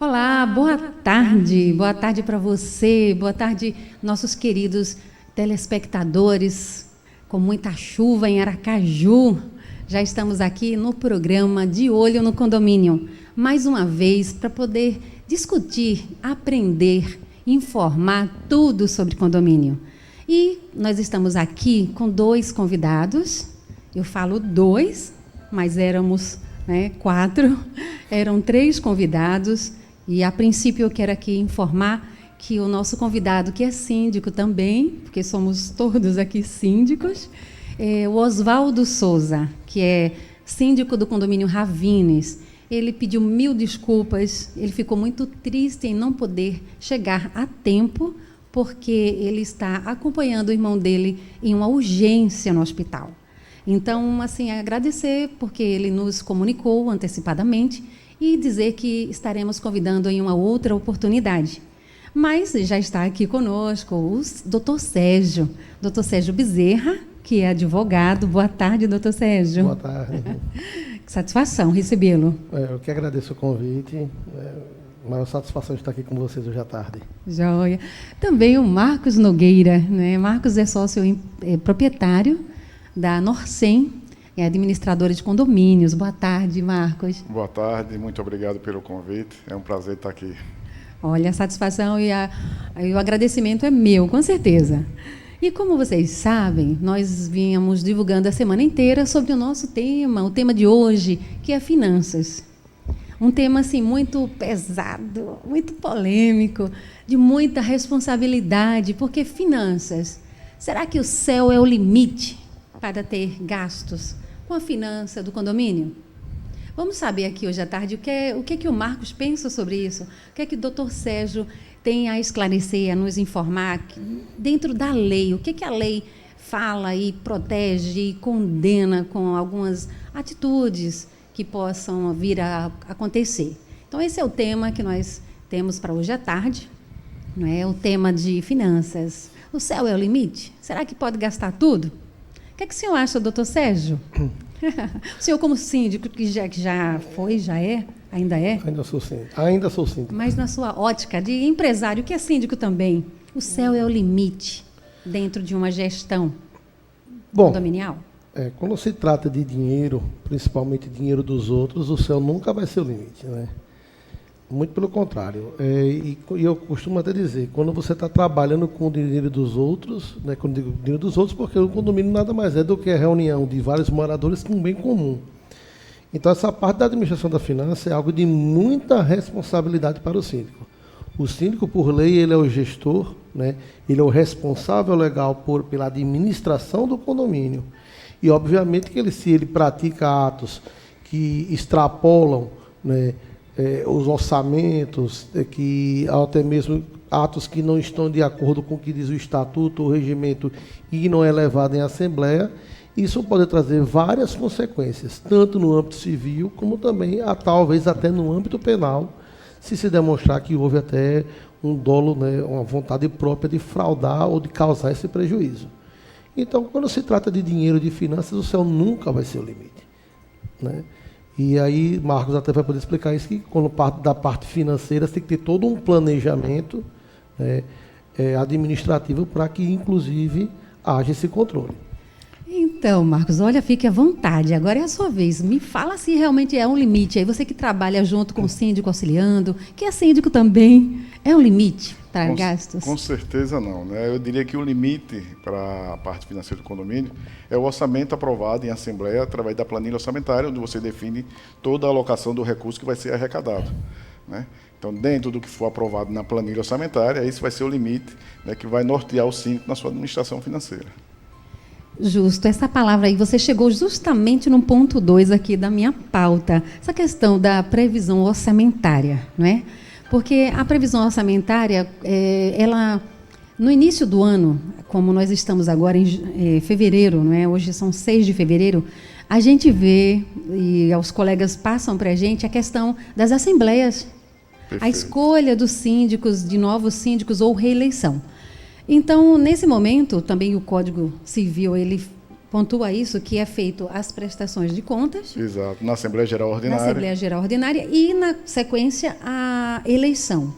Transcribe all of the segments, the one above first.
Olá, boa tarde para você, boa tarde, nossos queridos telespectadores, com muita chuva em Aracaju. Já estamos aqui no programa De Olho no Condomínio, mais uma vez para poder discutir, aprender, informar tudo sobre condomínio. E nós estamos aqui com dois convidados, eu falo dois, mas éramos 4, eram 3 convidados. E, a princípio, eu quero aqui informar que o nosso convidado, que é síndico também, porque somos todos aqui síndicos, é o Oswaldo Souza, que é síndico do condomínio Ravines. Ele pediu 1000 desculpas, ele ficou muito triste em não poder chegar a tempo, porque ele está acompanhando o irmão dele em uma urgência no hospital. Então, assim, agradecer, porque ele nos comunicou antecipadamente, e dizer que estaremos convidando em uma outra oportunidade. Mas já está aqui conosco o doutor Sérgio Bezerra, que é advogado. Boa tarde, doutor Sérgio. Boa tarde. Que satisfação recebê-lo. Eu que agradeço o convite. Maior satisfação de estar aqui com vocês hoje à tarde. Joia. Também o Marcos Nogueira, né? Marcos é sócio proprietário da Norcem, é administradora de condomínios. Boa tarde, Marcos. Boa tarde, muito obrigado pelo convite. É um prazer estar aqui. Olha, a satisfação e o agradecimento é meu, com certeza. E como vocês sabem, nós vínhamos divulgando a semana inteira sobre o nosso tema, o tema de hoje, que é finanças. Um tema assim muito pesado, muito polêmico, de muita responsabilidade, porque finanças, será que o céu é o limite para ter gastos com a finança do condomínio? Vamos saber aqui hoje à tarde o que o Marcos pensa sobre isso, o que é que o doutor Sérgio tem a esclarecer, a nos informar dentro da lei, o que a lei fala e protege e condena com algumas atitudes que possam vir a acontecer. Então, esse é o tema que nós temos para hoje à tarde, não é? O tema de finanças. O céu é o limite? Será que pode gastar tudo? O que é que o senhor acha, doutor Sérgio? O senhor, como síndico, que já foi, já é, ainda é? Ainda sou síndico. Mas na sua ótica de empresário, que é síndico também, o céu é o limite dentro de uma gestão condominial? Quando se trata de dinheiro, principalmente dinheiro dos outros, o céu nunca vai ser o limite, né? Muito pelo contrário. E eu costumo até dizer, quando você está trabalhando com o dinheiro dos outros, né, quando digo dinheiro dos outros, porque o condomínio nada mais é do que a reunião de vários moradores com um bem comum. Então, essa parte da administração da finança é algo de muita responsabilidade para o síndico. O síndico, por lei, ele é o gestor, né, ele é o responsável legal pela administração do condomínio. E, obviamente, que se ele pratica atos que extrapolam, né, os orçamentos, que até mesmo atos que não estão de acordo com o que diz o estatuto, o regimento, e não é levado em assembleia, isso pode trazer várias consequências, tanto no âmbito civil, como também, talvez até no âmbito penal, se demonstrar que houve até um dolo, né, uma vontade própria de fraudar ou de causar esse prejuízo. Então, quando se trata de dinheiro, de finanças, o céu nunca vai ser o limite, né? E aí, Marcos até vai poder explicar isso, que quando parte da parte financeira, você tem que ter todo um planejamento, né, administrativo para que, inclusive, haja esse controle. Então, Marcos, olha, fique à vontade. Agora é a sua vez. Me fala se realmente é um limite. Aí você que trabalha junto com o síndico, auxiliando, que é síndico também, é um limite para gastos? Com certeza não, né? Eu diria que o limite para a parte financeira do condomínio é o orçamento aprovado em assembleia através da planilha orçamentária, onde você define toda a alocação do recurso que vai ser arrecadado, né? Então, dentro do que for aprovado na planilha orçamentária, esse vai ser o limite, né, que vai nortear o síndico na sua administração financeira. Justo, essa palavra aí, você chegou justamente no ponto 2 aqui da minha pauta, essa questão da previsão orçamentária, não é? Porque a previsão orçamentária, ela, no início do ano, como nós estamos agora em fevereiro, não é? Hoje são 6 de fevereiro, a gente vê, e os colegas passam para a gente, a questão das assembleias, a escolha dos síndicos, de novos síndicos ou reeleição. Então, nesse momento, também o Código Civil, ele pontua isso, que é feito as prestações de contas, Exato. Na Assembleia Geral na Ordinária. Assembleia Geral Ordinária e, na sequência, a eleição,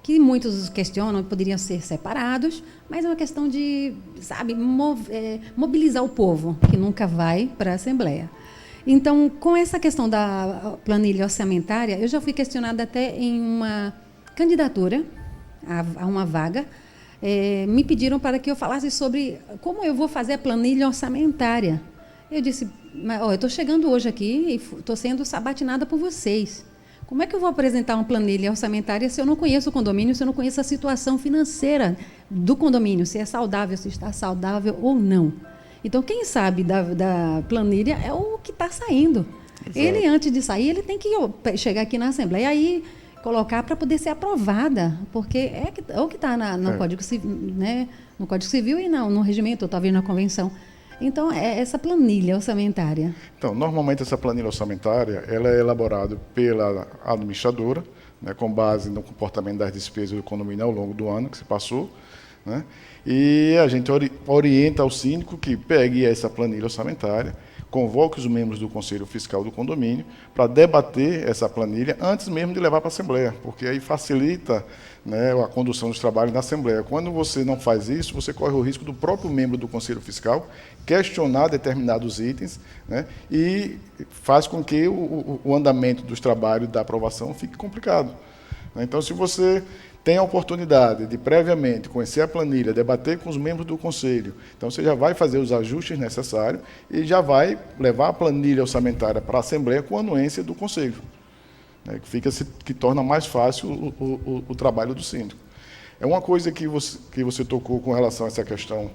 que muitos questionam que poderiam ser separados, mas é uma questão de, sabe, mobilizar o povo, que nunca vai para a Assembleia. Então, com essa questão da planilha orçamentária, eu já fui questionada até em uma candidatura a uma vaga. Me pediram para que eu falasse sobre como eu vou fazer a planilha orçamentária. Eu disse, eu estou chegando hoje aqui e estou sendo sabatinada por vocês. Como é que eu vou apresentar uma planilha orçamentária se eu não conheço o condomínio, se eu não conheço a situação financeira do condomínio, se é saudável, se está saudável ou não? Então, quem sabe da planilha é o que está saindo. Exato. Ele, antes de sair, ele tem que chegar aqui na Assembleia e colocar para poder ser aprovada, porque é o que está no Código Civil, né? No Código Civil e no regimento, ou talvez na convenção. Então, é essa planilha orçamentária. Então, normalmente essa planilha orçamentária ela é elaborada pela administradora, né, com base no comportamento das despesas do condomínio ao longo do ano que se passou, né, e a gente orienta ao síndico que pegue essa planilha orçamentária, convoque os membros do Conselho Fiscal do condomínio para debater essa planilha antes mesmo de levar para a Assembleia, porque aí facilita, né, a condução dos trabalhos na Assembleia. Quando você não faz isso, você corre o risco do próprio membro do Conselho Fiscal questionar determinados itens, né, e faz com que o andamento dos trabalhos da aprovação fique complicado. Então, se você tem a oportunidade de previamente conhecer a planilha, debater com os membros do Conselho, então você já vai fazer os ajustes necessários e já vai levar a planilha orçamentária para a Assembleia com a anuência do Conselho, né, que torna mais fácil o trabalho do síndico. É uma coisa que você tocou com relação a essa questão.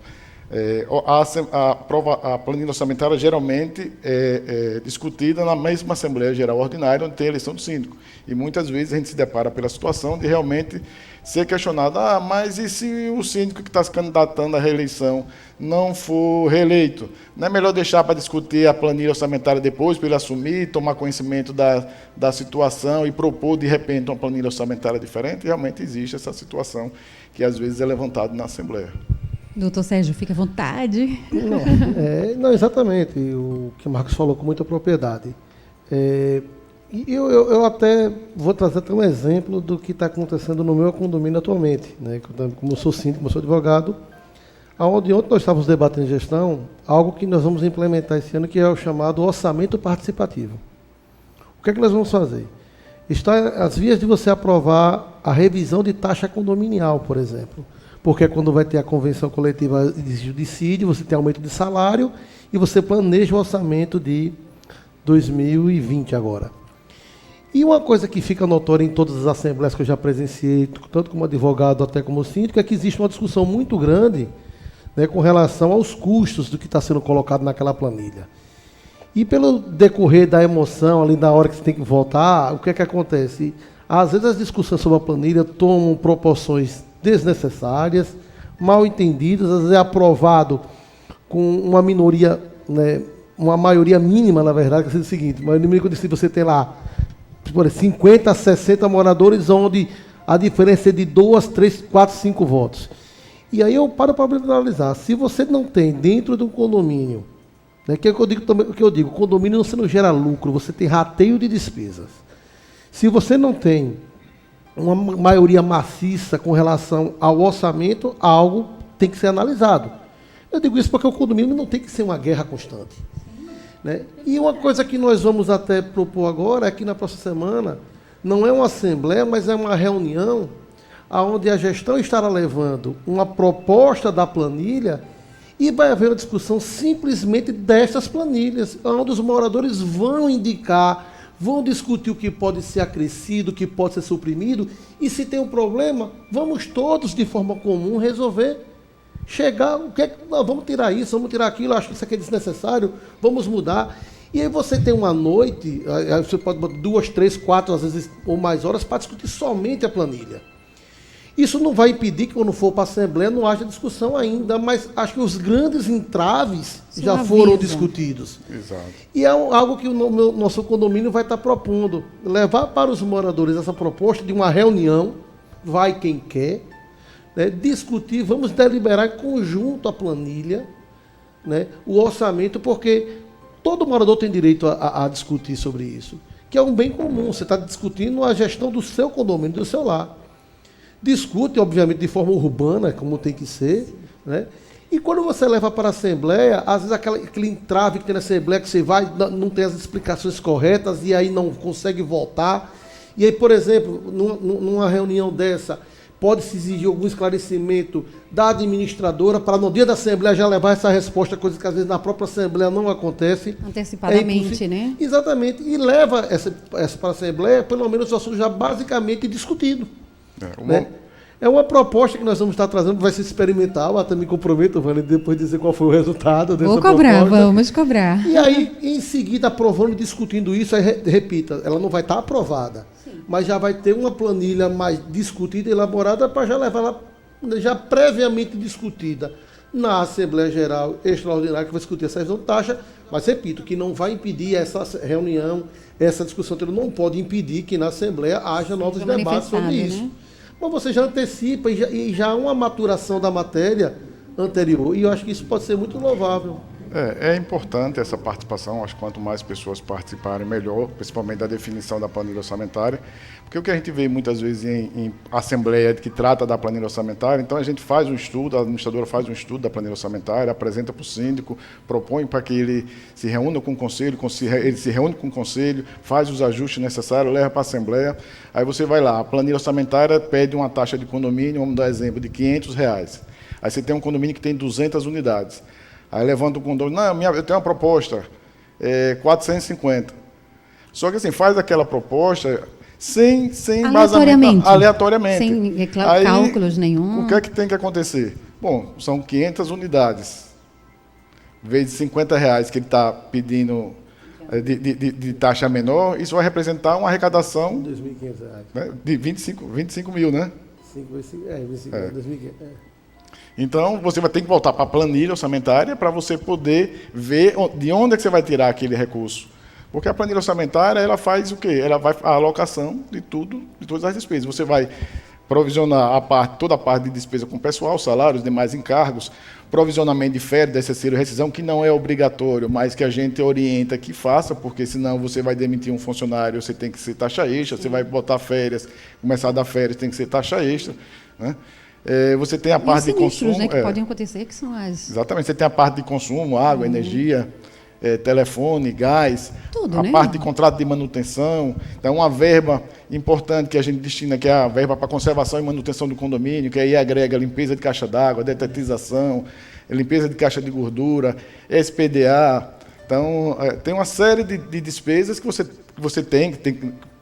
A planilha orçamentária geralmente é discutida na mesma Assembleia Geral Ordinária, onde tem a eleição do síndico. E muitas vezes a gente se depara pela situação de realmente ser questionado, mas e se o síndico que está se candidatando à reeleição não for reeleito? Não é melhor deixar para discutir a planilha orçamentária depois, para ele assumir, tomar conhecimento da situação e propor, de repente, uma planilha orçamentária diferente? Realmente existe essa situação que, às vezes, é levantada na Assembleia. Doutor Sérgio, fique à vontade. Não, exatamente, o que o Marcos falou com muita propriedade. E eu até vou trazer até um exemplo do que está acontecendo no meu condomínio atualmente, né? Como eu sou síndico, como eu sou advogado, ontem nós estávamos debatendo gestão, algo que nós vamos implementar esse ano, que é o chamado orçamento participativo. O que é que nós vamos fazer? Está às vias de você aprovar a revisão de taxa condominial, por exemplo. Porque quando vai ter a convenção coletiva de judicídio, você tem aumento de salário e você planeja o orçamento de 2020 agora. E uma coisa que fica notória em todas as assembleias que eu já presenciei, tanto como advogado até como síndico, é que existe uma discussão muito grande, né, com relação aos custos do que está sendo colocado naquela planilha. E pelo decorrer da emoção, ali na hora que você tem que votar, o que é que acontece? Às vezes as discussões sobre a planilha tomam proporções desnecessárias, mal entendidas, às vezes é aprovado com uma minoria, né, uma maioria mínima, na verdade, que é o seguinte, mas no mínimo se você tem lá 50, 60 moradores, onde a diferença é de 2, 3, 4, 5 votos. E aí eu paro para analisar, se você não tem dentro do condomínio, né, que eu digo, o condomínio você não gera lucro, você tem rateio de despesas. Se você não tem uma maioria maciça com relação ao orçamento, algo tem que ser analisado. Eu digo isso porque o condomínio não tem que ser uma guerra constante, né? E uma coisa que nós vamos até propor agora é que na próxima semana, não é uma assembleia, mas é uma reunião onde a gestão estará levando uma proposta da planilha e vai haver uma discussão simplesmente destas planilhas, onde os moradores vão indicar, vão discutir o que pode ser acrescido, o que pode ser suprimido, e se tem um problema, vamos todos, de forma comum, resolver. Chegar, vamos tirar isso, vamos tirar aquilo, acho que isso aqui é desnecessário, vamos mudar. E aí você tem uma noite, você pode botar 2, 3, 4, às vezes, ou mais horas, para discutir somente a planilha. Isso não vai impedir que, quando for para a Assembleia, não haja discussão ainda, mas acho que os grandes entraves já foram discutidos. Exato. E é algo que o nosso condomínio vai estar propondo, levar para os moradores essa proposta de uma reunião, vai quem quer, né, discutir, vamos deliberar em conjunto a planilha, né, o orçamento, porque todo morador tem direito a discutir sobre isso, que é um bem comum. Você está discutindo a gestão do seu condomínio, do seu lar. Discute, obviamente, de forma urbana, como tem que ser, né? E quando você leva para a Assembleia, às vezes aquele entrave que tem na Assembleia, que você vai, não tem as explicações corretas e aí não consegue voltar. E aí, por exemplo, numa reunião dessa, pode-se exigir algum esclarecimento da administradora para no dia da Assembleia já levar essa resposta, coisa que às vezes na própria Assembleia não acontece. Antecipadamente, né? Exatamente. E leva essa para a Assembleia, pelo menos o assunto já basicamente discutido. Né? É uma proposta que nós vamos estar trazendo, vai ser experimental, até me comprometo, Vânia, depois dizer qual foi o resultado dessa proposta. Vamos cobrar. E aí, em seguida, aprovando e discutindo isso, aí, repita, ela não vai estar aprovada, mas já vai ter uma planilha mais discutida, elaborada, para já levar ela já previamente discutida na Assembleia Geral Extraordinária, que vai discutir essa revisão de taxa, mas repito, que não vai impedir essa reunião, essa discussão, não pode impedir que na Assembleia haja novos debates sobre isso. Né? Mas você já antecipa e já há uma maturação da matéria anterior, e eu acho que isso pode ser muito louvável. É importante essa participação, acho que quanto mais pessoas participarem, melhor, principalmente da definição da planilha orçamentária, porque o que a gente vê muitas vezes em assembleia que trata da planilha orçamentária, então a gente faz um estudo, a administradora faz um estudo da planilha orçamentária, apresenta para o síndico, propõe para que ele se reúna com o conselho, ele se reúne com o conselho, faz os ajustes necessários, leva para a assembleia, aí você vai lá, a planilha orçamentária pede uma taxa de condomínio, vamos dar exemplo, de R$500. Aí você tem um condomínio que tem 200 unidades. Aí levanta o condomínio, eu tenho uma proposta, 450. Só que assim, faz aquela proposta sem aleatoriamente. Sem cálculos nenhum. O que é que tem que acontecer? Bom, são 500 unidades. Vezes R$50 que ele está pedindo de taxa menor, isso vai representar uma arrecadação R$2.500. Né, de 25 mil, né? 2.500. Então, você vai ter que voltar para a planilha orçamentária para você poder ver de onde é que você vai tirar aquele recurso. Porque a planilha orçamentária, ela faz o quê? Ela vai a alocação de todas as despesas. Você vai provisionar toda a parte de despesa com pessoal, salários, demais encargos, provisionamento de férias, terceiro rescisão, que não é obrigatório, mas que a gente orienta que faça, porque senão você vai demitir um funcionário, você tem que ser taxa extra, você vai botar férias, começar a dar férias, tem que ser taxa extra, né? Você tem a parte de consumo, né, que podem acontecer, que são as... Exatamente, você tem a parte de consumo, água, energia, telefone, gás, tudo, a parte de contrato de manutenção. Então, uma verba importante que a gente destina, que é a verba para conservação e manutenção do condomínio, que aí agrega limpeza de caixa d'água, detetização, limpeza de caixa de gordura, SPDA. Então, tem uma série de despesas que você tem,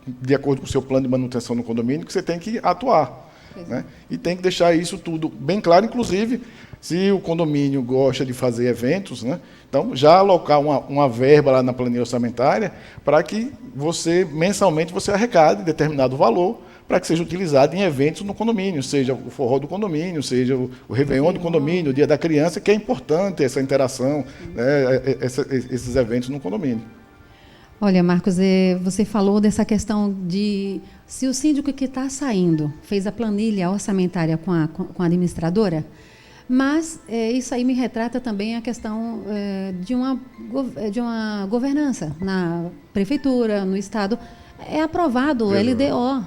de acordo com o seu plano de manutenção no condomínio, que você tem que atuar. Né? E tem que deixar isso tudo bem claro, inclusive, se o condomínio gosta de fazer eventos, né? Então, já alocar uma verba lá na planilha orçamentária para que mensalmente, você arrecade determinado valor para que seja utilizado em eventos no condomínio, seja o forró do condomínio, seja o Réveillon do condomínio, o Dia da Criança, que é importante essa interação, né? Esses eventos no condomínio. Olha, Marcos, você falou dessa questão de se o síndico que está saindo fez a planilha orçamentária com a administradora, mas isso aí me retrata também a questão de uma governança na prefeitura, no Estado. É aprovado o LDO.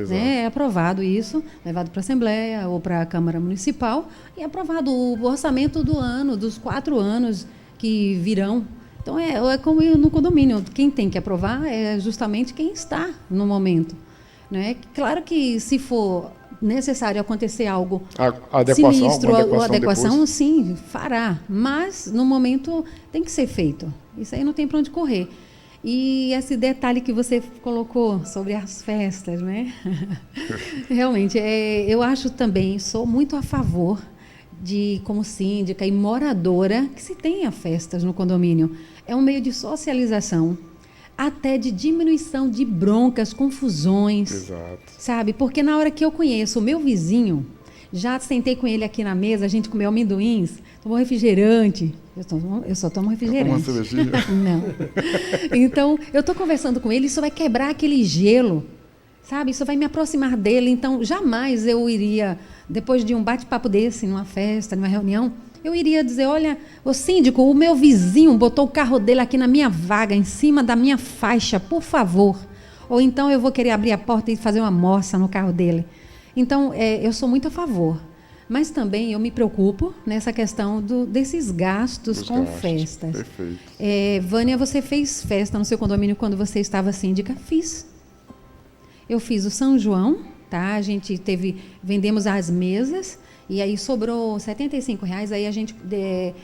Né? É aprovado isso, levado para a Assembleia ou para a Câmara Municipal, e é aprovado o orçamento do ano, dos 4 anos que virão. Então, é como no condomínio, quem tem que aprovar é justamente quem está no momento. Né? Claro que, se for necessário acontecer algo sinistro, a adequação sim, fará. Mas, no momento, tem que ser feito. Isso aí não tem para onde correr. E esse detalhe que você colocou sobre as festas, né? Realmente, eu acho também, sou muito a favor como síndica e moradora, que se tenha festas no condomínio. É um meio de socialização, até de diminuição de broncas, confusões. Exato. Sabe? Porque na hora que eu conheço o meu vizinho, já sentei com ele aqui na mesa, a gente comeu amendoins, tomou refrigerante. Eu só tomo refrigerante. Uma cervejinha? Não. Então, eu estou conversando com ele, isso vai quebrar aquele gelo, sabe? Isso vai me aproximar dele. Então, jamais eu iria, depois de um bate-papo desse, numa festa, numa reunião, Eu iria dizer, olha, o síndico, o meu vizinho botou o carro dele aqui na minha vaga, em cima da minha faixa, por favor. Ou então eu vou querer abrir a porta e fazer uma moça no carro dele. Então, eu sou muito a favor. Mas também eu me preocupo nessa questão desses gastos com festas. Perfeito. Vânia, você fez festa no seu condomínio quando você estava síndica? Fiz. Eu fiz o São João, tá? A gente vendemos as mesas, e aí sobrou R$ 75, aí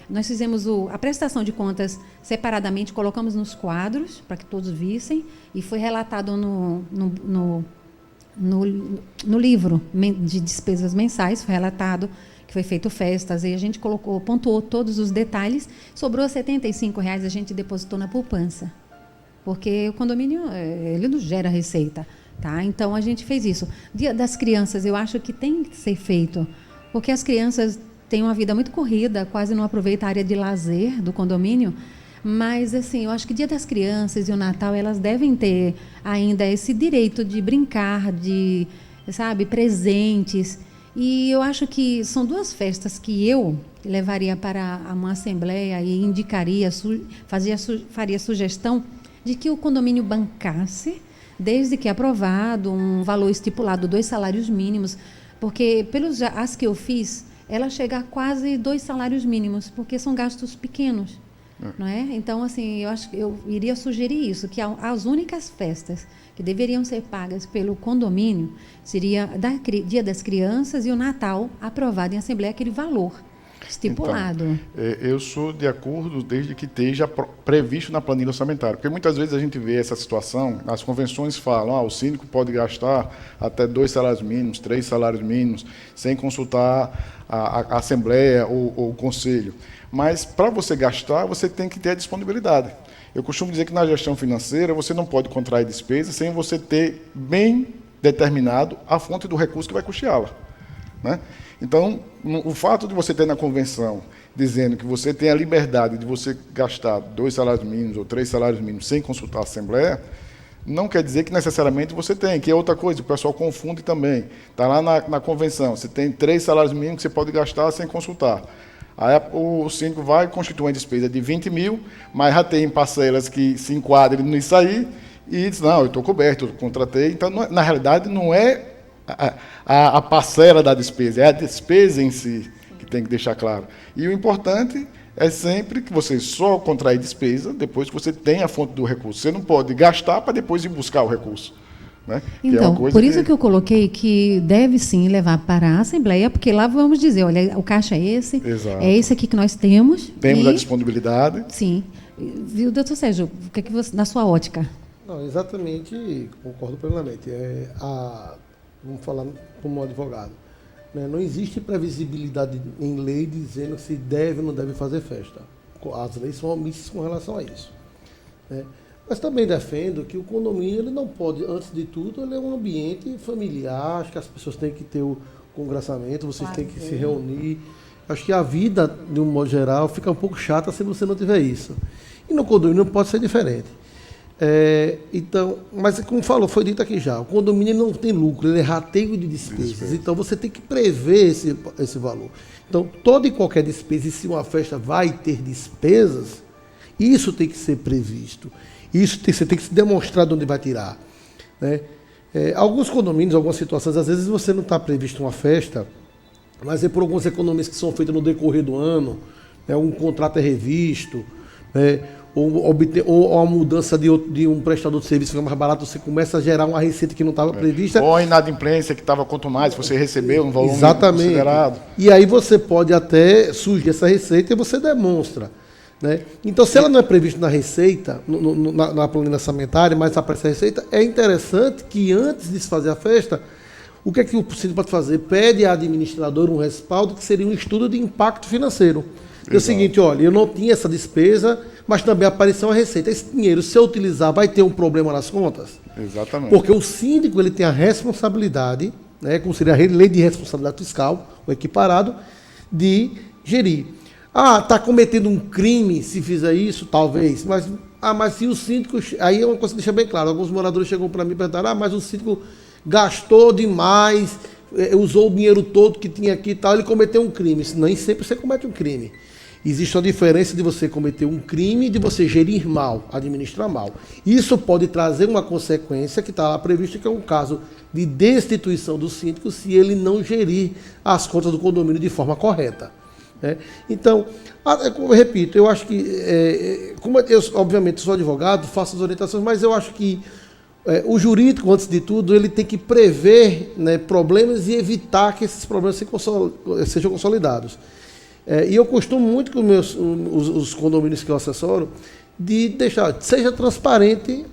nós fizemos a prestação de contas separadamente, colocamos nos quadros, para que todos vissem, e foi relatado no livro de despesas mensais, foi relatado que foi feito festas, e a gente pontuou todos os detalhes, sobrou R$ 75, a gente depositou na poupança, porque o condomínio ele não gera receita, tá? Então a gente fez isso. Dia das Crianças, eu acho que tem que ser feito, porque as crianças têm uma vida muito corrida, quase não aproveitam a área de lazer do condomínio. Mas, assim, eu acho que Dia das Crianças e o Natal, elas devem ter ainda esse direito de brincar, de, sabe, presentes. E eu acho que são duas festas que eu levaria para uma assembleia e indicaria, faria sugestão de que o condomínio bancasse, desde que aprovado, um valor estipulado, 2 salários mínimos, porque, as que eu fiz, ela chega a quase 2 salários mínimos, porque são gastos pequenos. Não é? Então, assim, eu acho que eu iria sugerir isso, que as únicas festas que deveriam ser pagas pelo condomínio seria Dia das Crianças e o Natal, aprovado em Assembleia, aquele valor estipulado. Então, eu sou de acordo desde que esteja previsto na planilha orçamentária, porque muitas vezes a gente vê essa situação, as convenções falam, o síndico pode gastar até 2 salários mínimos, 3 salários mínimos, sem consultar a Assembleia ou o Conselho. Mas, para você gastar, você tem que ter a disponibilidade. Eu costumo dizer que, na gestão financeira, você não pode contrair despesa sem você ter bem determinado a fonte do recurso que vai custeá-la, né? Então, o fato de você ter na convenção dizendo que você tem a liberdade de você gastar 2 salários mínimos ou 3 salários mínimos sem consultar a Assembleia, não quer dizer que necessariamente você tem, que é outra coisa, o pessoal confunde também. Está lá na convenção, você tem 3 salários mínimos que você pode gastar sem consultar. Aí o síndico vai constituir uma despesa de 20 mil, mas já tem parcelas que se enquadram nisso aí, e diz, não, eu estou coberto, eu contratei. Então, na realidade, não é a parcela da despesa, é a despesa em si que tem que deixar claro. E o importante é sempre que você só contrai despesa depois que você tem a fonte do recurso. Você não pode gastar para depois ir buscar o recurso, né? Então, por isso que eu coloquei que deve sim levar para a Assembleia, porque lá vamos dizer, olha, o caixa é esse, exato, é esse aqui que nós temos. Temos a disponibilidade. Sim. Viu, doutor Sérgio, o que é que você, na sua ótica? Não, exatamente, concordo plenamente. Vamos falar como advogado. Né? Não existe previsibilidade em lei dizendo se deve ou não deve fazer festa. As leis são omissas com relação a isso. Né? Mas também defendo que o condomínio ele não pode, antes de tudo, ele é um ambiente familiar, acho que as pessoas têm que ter o congressamento, vocês têm que se reunir. Acho que a vida, de um modo geral, fica um pouco chata se você não tiver isso. E no condomínio não pode ser diferente. Então, mas como falou, foi dito aqui já, o condomínio não tem lucro, ele é rateio de despesas. Então você tem que prever esse valor. Então, toda e qualquer despesa, e se uma festa vai ter despesas, isso tem que ser previsto. Você tem que se demonstrar de onde vai tirar. Né? Alguns condomínios, algumas situações, às vezes você não está previsto uma festa, mas é por algumas economias que são feitas no decorrer do ano, né? Um contrato é revisto, né? ou a mudança de um prestador de serviço fica mais barato, você começa a gerar uma receita que não estava prevista. Ou a inadimplência que estava quanto mais, você recebeu um volume exatamente considerado. E aí você pode até surgir essa receita e você demonstra. Né? Então, se ela não é prevista na receita, na planilha orçamentária, mas aparece a receita, é interessante que antes de se fazer a festa, o que é que o síndico pode fazer? Pede à administradora um respaldo, que seria um estudo de impacto financeiro. É o seguinte, olha, eu não tinha essa despesa, mas também apareceu uma receita. Esse dinheiro, se eu utilizar, vai ter um problema nas contas? Exatamente. Porque o síndico ele tem a responsabilidade, né, como seria a lei de responsabilidade fiscal, o equiparado, de gerir. Está cometendo um crime se fizer isso? Talvez. Mas se o síndico... Aí é uma coisa que deixa bem claro. Alguns moradores chegam para mim e perguntaram, mas o síndico gastou demais usou o dinheiro todo que tinha aqui e tal, ele cometeu um crime. Nem sempre você comete um crime. Existe uma diferença de você cometer um crime e de você gerir mal, administrar mal. Isso pode trazer uma consequência que está lá prevista, que é um caso de destituição do síndico se ele não gerir as contas do condomínio de forma correta. Né? Então, eu repito, eu acho que, como eu obviamente sou advogado, faço as orientações, mas eu acho que o jurídico, antes de tudo, ele tem que prever, né, problemas e evitar que esses problemas sejam consolidados. E eu costumo muito com os condomínios que eu assessoro, de deixar, seja transparente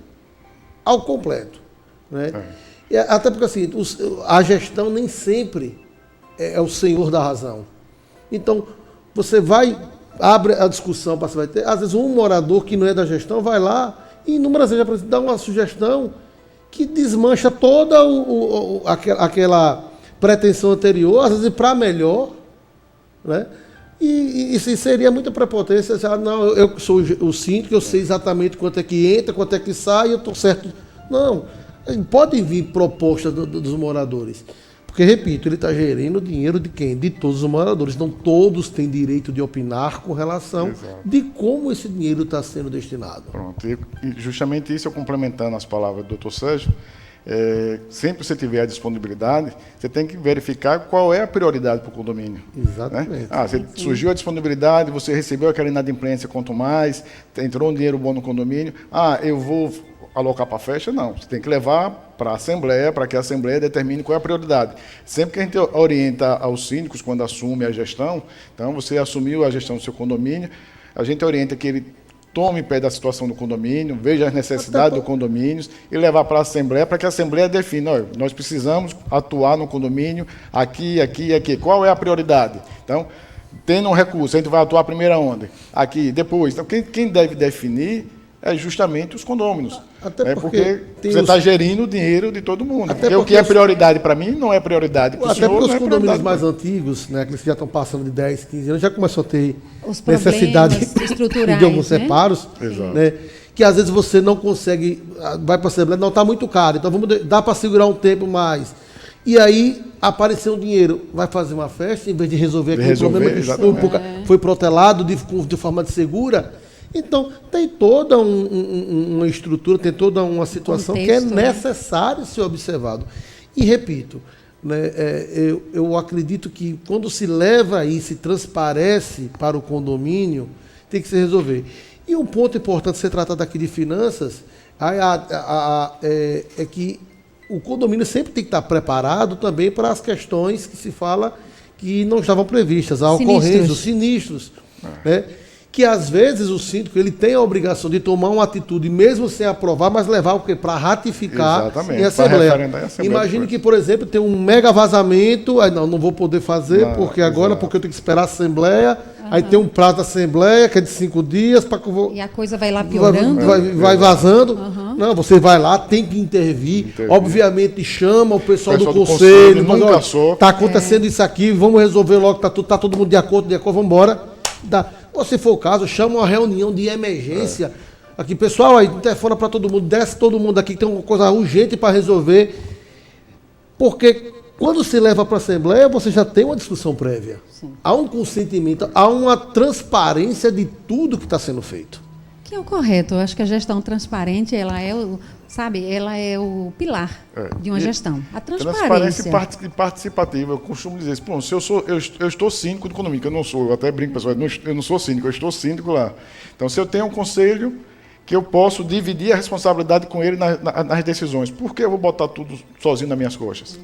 ao completo. Né? Até porque assim, a gestão nem sempre é o senhor da razão. Então, você abre a discussão, vai ter, às vezes um morador que não é da gestão vai lá e inúmeras vezes dá uma sugestão que desmancha toda aquela pretensão anterior, às vezes para melhor, né? E isso seria muita prepotência. Não, eu sou o síndico, eu sei exatamente quanto é que entra, quanto é que sai, eu estou certo. Não, podem vir propostas dos moradores. Porque, repito, ele está gerindo o dinheiro de quem? De todos os moradores. Então, todos têm direito de opinar com relação de como esse dinheiro está sendo destinado. Pronto. E justamente isso, eu complementando as palavras do Dr. Sérgio, sempre que você tiver a disponibilidade, você tem que verificar qual é a prioridade para o condomínio. Exatamente. Né? Surgiu a disponibilidade, você recebeu aquela inadimplência, quanto mais, entrou um dinheiro bom no condomínio, eu vou alocar para a festa? Não, você tem que levar para a Assembleia, para que a Assembleia determine qual é a prioridade. Sempre que a gente orienta aos síndicos, quando assume a gestão, então você assumiu a gestão do seu condomínio, a gente orienta que ele tome pé da situação do condomínio, veja as necessidades do condomínio e levar para a Assembleia, para que a Assembleia defina, olha, nós precisamos atuar no condomínio aqui, aqui e aqui. Qual é a prioridade? Então, tendo um recurso, a gente vai atuar primeiro onde? Aqui, depois. Então, quem deve definir é justamente os condôminos. Até porque você está gerindo o dinheiro de todo mundo. Até porque o que é prioridade para mim não é prioridade para o senhor. Até porque os condomínios mais antigos, né, que já estão passando de 10, 15 anos, já começou a ter os necessidade estruturais, de alguns né? separos, né, que às vezes você não consegue, vai para a Assembleia, não, está muito caro, então dá para segurar um tempo mais. E aí apareceu um dinheiro, vai fazer uma festa, em vez de resolver aquele problema que foi protelado de forma segura. Então, tem toda uma estrutura, tem toda uma situação que é necessário ser observado. E, repito, né, eu acredito que quando se leva isso, se transparece para o condomínio, tem que se resolver. E um ponto importante, ser tratado aqui de finanças, é que o condomínio sempre tem que estar preparado também para as questões que se fala que não estavam previstas, a ocorrência, os sinistros, né? Que às vezes o síndico ele tem a obrigação de tomar uma atitude, mesmo sem aprovar, mas levar o quê? Para ratificar em Assembleia. Imagine que, por exemplo, tem um mega vazamento, aí não vou poder fazer, porque eu tenho que esperar a Assembleia, aí tem um prazo da Assembleia, que é de 5 dias, para que eu vou... E a coisa vai lá piorando. Vai vazando. Não, você vai lá, tem que intervir. Obviamente chama o pessoal do conselho, está acontecendo isso aqui, vamos resolver logo, tá todo mundo de acordo, vamos embora. Ou se for o caso, chama uma reunião de emergência. Aqui, pessoal, aí telefona para todo mundo, desce todo mundo aqui, tem uma coisa urgente para resolver. Porque quando se leva para a Assembleia, você já tem uma discussão prévia. Sim. Há um consentimento, há uma transparência de tudo que está sendo feito. Que é o correto. Eu acho que a gestão transparente, ela é o pilar de uma gestão. A transparência. Transparência participativa. Eu costumo dizer isso. Se eu estou síndico do condomínio, que eu não sou, eu até brinco, pessoal, eu não sou síndico, eu estou síndico lá. Então, se eu tenho um conselho, que eu posso dividir a responsabilidade com ele nas decisões. Por que eu vou botar tudo sozinho nas minhas costas?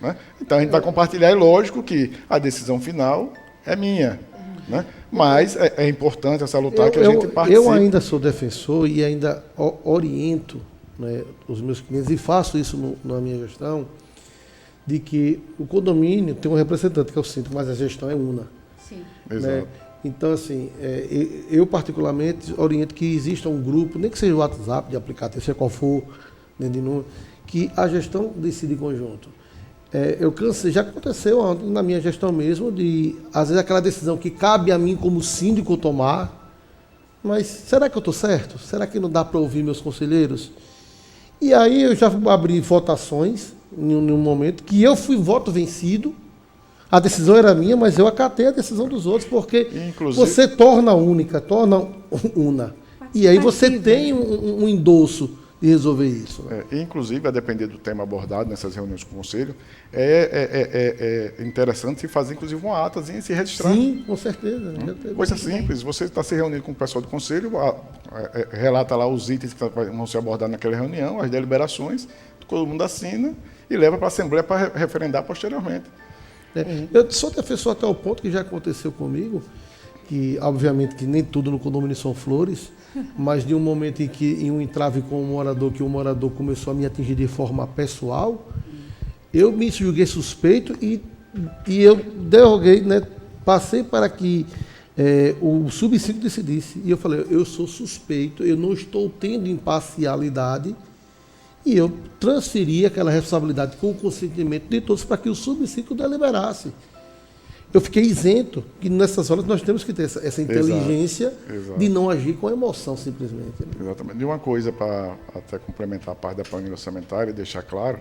Né? Então, a gente vai compartilhar. É lógico que a decisão final é minha. Né? Mas é importante, salutar que a gente participe. Eu ainda sou defensor e ainda oriento, né, os meus clientes, e faço isso na minha gestão, de que o condomínio tem um representante, que é o síndico, mas a gestão é una. Sim. Exato. Né? Então, assim, eu particularmente oriento que exista um grupo, nem que seja o WhatsApp, de aplicativo, seja qual for, né, de número, que a gestão decide em conjunto. Eu cansei, já aconteceu na minha gestão mesmo, de, às vezes, aquela decisão que cabe a mim como síndico tomar, mas será que eu estou certo? Será que não dá para ouvir meus conselheiros? E aí eu já abri votações, em um momento, que eu fui voto vencido, a decisão era minha, mas eu acatei a decisão dos outros, porque Inclusive, você torna única, torna una. E aí você tem um endosso de resolver isso. Né? Inclusive, a depender do tema abordado nessas reuniões com o Conselho, é interessante se fazer, inclusive, uma atazinha e se registrar. Sim, com certeza. Coisa simples. Você está se reunindo com o pessoal do Conselho, relata lá os itens que vão ser abordados naquela reunião, as deliberações, todo mundo assina e leva para a Assembleia para referendar posteriormente. Eu sou defensor até o ponto que já aconteceu comigo, que obviamente que nem tudo no condomínio são flores, mas de um momento em um entrave com um morador, que o morador começou a me atingir de forma pessoal, eu me julguei suspeito e eu derroguei, né, passei para que o subsíndico decidisse. E eu falei, eu sou suspeito, eu não estou tendo imparcialidade, e eu transferi aquela responsabilidade com o consentimento de todos para que o subsíndico deliberasse. Eu fiquei isento, que nessas horas nós temos que ter essa inteligência de não agir com emoção, simplesmente. Exatamente. E uma coisa para até complementar a parte da planilha orçamentária e deixar claro,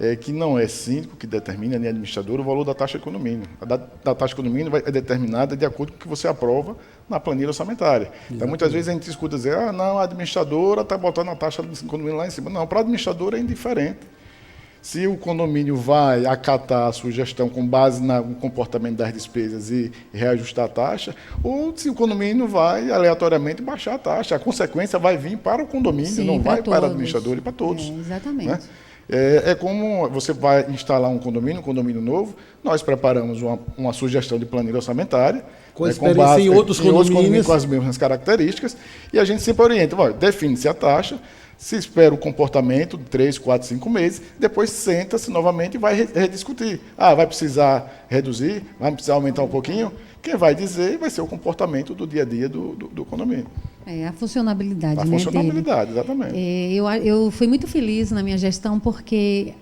é que não é síndico que determina, nem administrador, o valor da taxa de condomínio. Da taxa de condomínio é determinada de acordo com o que você aprova na planilha orçamentária. Exatamente. Então, muitas vezes a gente escuta dizer, não, a administradora está botando a taxa do condomínio lá em cima. Não, para a administradora é indiferente. Se o condomínio vai acatar a sugestão com base no comportamento das despesas e reajustar a taxa, ou se o condomínio vai aleatoriamente baixar a taxa. A consequência vai vir para o condomínio, sim, não vai para o administrador e para todos. Exatamente. Né? É como você vai instalar um condomínio novo, nós preparamos uma sugestão de planilha orçamentária, com experiência em outros condomínios com as mesmas características, e a gente sempre orienta, define-se a taxa, se espera o comportamento de 3, 4, 5 meses, depois senta-se novamente e vai rediscutir. Vai precisar reduzir? Vai precisar aumentar um pouquinho? Quem vai dizer vai ser o comportamento do dia a dia do condomínio. A funcionabilidade, a funcionabilidade, dele. Exatamente. Eu fui muito feliz na minha gestão porque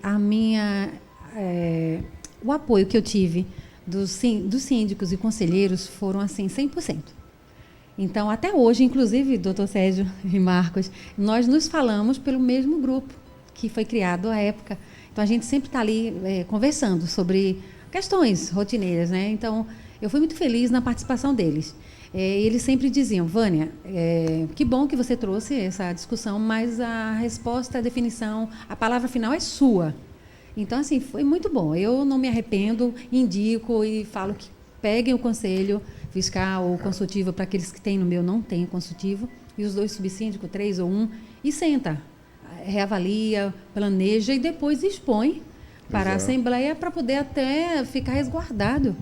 o apoio que eu tive dos síndicos e conselheiros foram assim 100%. Então, até hoje, inclusive, doutor Sérgio e Marcos, nós nos falamos pelo mesmo grupo que foi criado à época. Então, a gente sempre está ali conversando sobre questões rotineiras, né? Então, eu fui muito feliz na participação deles. Eles sempre diziam, Vânia, que bom que você trouxe essa discussão, mas a resposta, a definição, a palavra final é sua. Então, assim, foi muito bom. Eu não me arrependo, indico e falo que peguem o conselho fiscal ou consultivo, para aqueles que têm, no meu não tem consultivo, e os 2 subsíndicos, 3 ou 1, e senta, reavalia, planeja e depois expõe para a Assembleia para poder até ficar resguardado,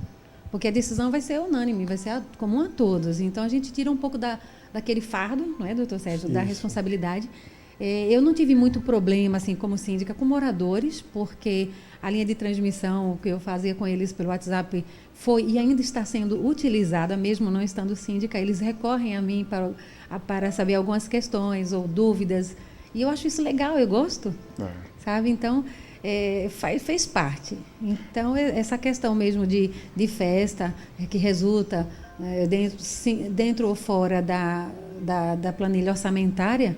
porque a decisão vai ser unânime, vai ser comum a todos. Então, a gente tira um pouco daquele fardo, não é, doutor Sérgio, da responsabilidade. Eu não tive muito problema, assim, como síndica, com moradores, porque a linha de transmissão, o que eu fazia com eles pelo WhatsApp, foi e ainda está sendo utilizada, mesmo não estando síndica. Eles recorrem a mim para saber algumas questões ou dúvidas. E eu acho isso legal, eu gosto, sabe? Então, fez parte. Então, essa questão mesmo de festa, que resulta dentro ou fora da planilha orçamentária,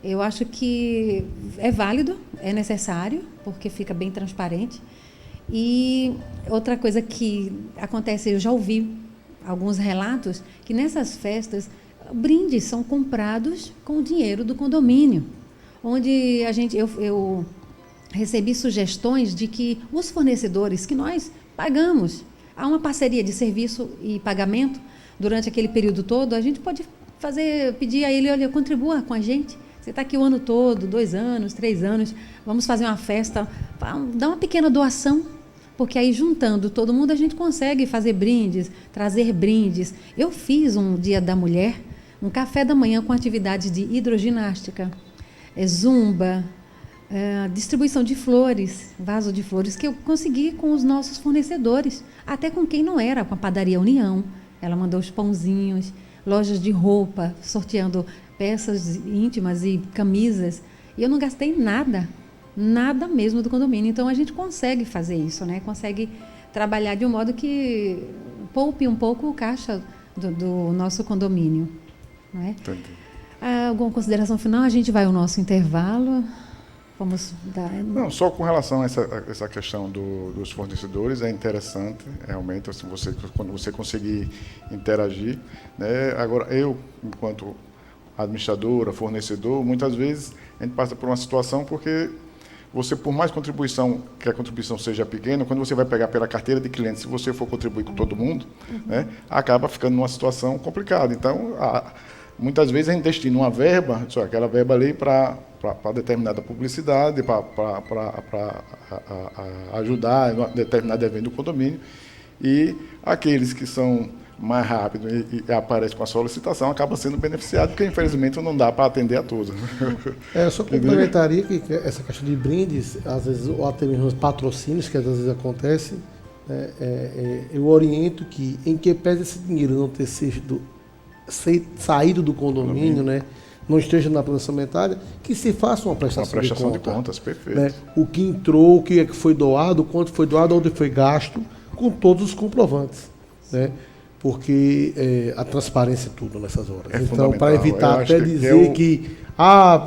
eu acho que é válido, é necessário, porque fica bem transparente. E outra coisa que acontece, eu já ouvi alguns relatos, que nessas festas, brindes são comprados com o dinheiro do condomínio, onde eu recebi sugestões de que os fornecedores que nós pagamos, há uma parceria de serviço e pagamento durante aquele período todo, a gente pode pedir a ele, olha, contribua com a gente. Você está aqui o ano todo, 2 anos, 3 anos, vamos fazer uma festa, dá uma pequena doação, porque aí juntando todo mundo a gente consegue fazer brindes, trazer brindes. Eu fiz um Dia da Mulher, um café da manhã com atividades de hidroginástica, zumba, distribuição de flores, vaso de flores, que eu consegui com os nossos fornecedores, até com quem não era, com a Padaria União. Ela mandou os pãozinhos, lojas de roupa, sorteando peças íntimas e camisas, e eu não gastei nada mesmo do condomínio. Então, a gente consegue fazer isso, né? Consegue trabalhar de um modo que poupe um pouco o caixa do nosso condomínio. Não é? Alguma consideração final? A gente vai ao nosso intervalo. Vamos dar... Não, só com relação a essa questão dos fornecedores, é interessante, realmente, assim, quando você conseguir interagir, né? Agora, eu, enquanto administradora, fornecedor, muitas vezes a gente passa por uma situação porque você, por mais contribuição, que a contribuição seja pequena, quando você vai pegar pela carteira de clientes, se você for contribuir com todo mundo, né, acaba ficando numa situação complicada. Então, muitas vezes a gente destina uma verba, só aquela verba ali para determinada publicidade, para ajudar em determinado evento do condomínio, e aqueles que são mais rápidos e aparecem com a solicitação acabam sendo beneficiados, porque infelizmente não dá para atender a todos. Eu só complementaria que essa questão de brindes, às vezes, ou até mesmo os patrocínios, que às vezes acontecem, eu oriento que, em que pese esse dinheiro não ter saído do condomínio, né, não esteja na plana orçamentária, que se faça uma prestação de contas, perfeito. Né, o que entrou, o que é que foi doado, o quanto foi doado, onde foi gasto, com todos os comprovantes, né? Porque a transparência é tudo nessas horas. Então, para evitar até dizer que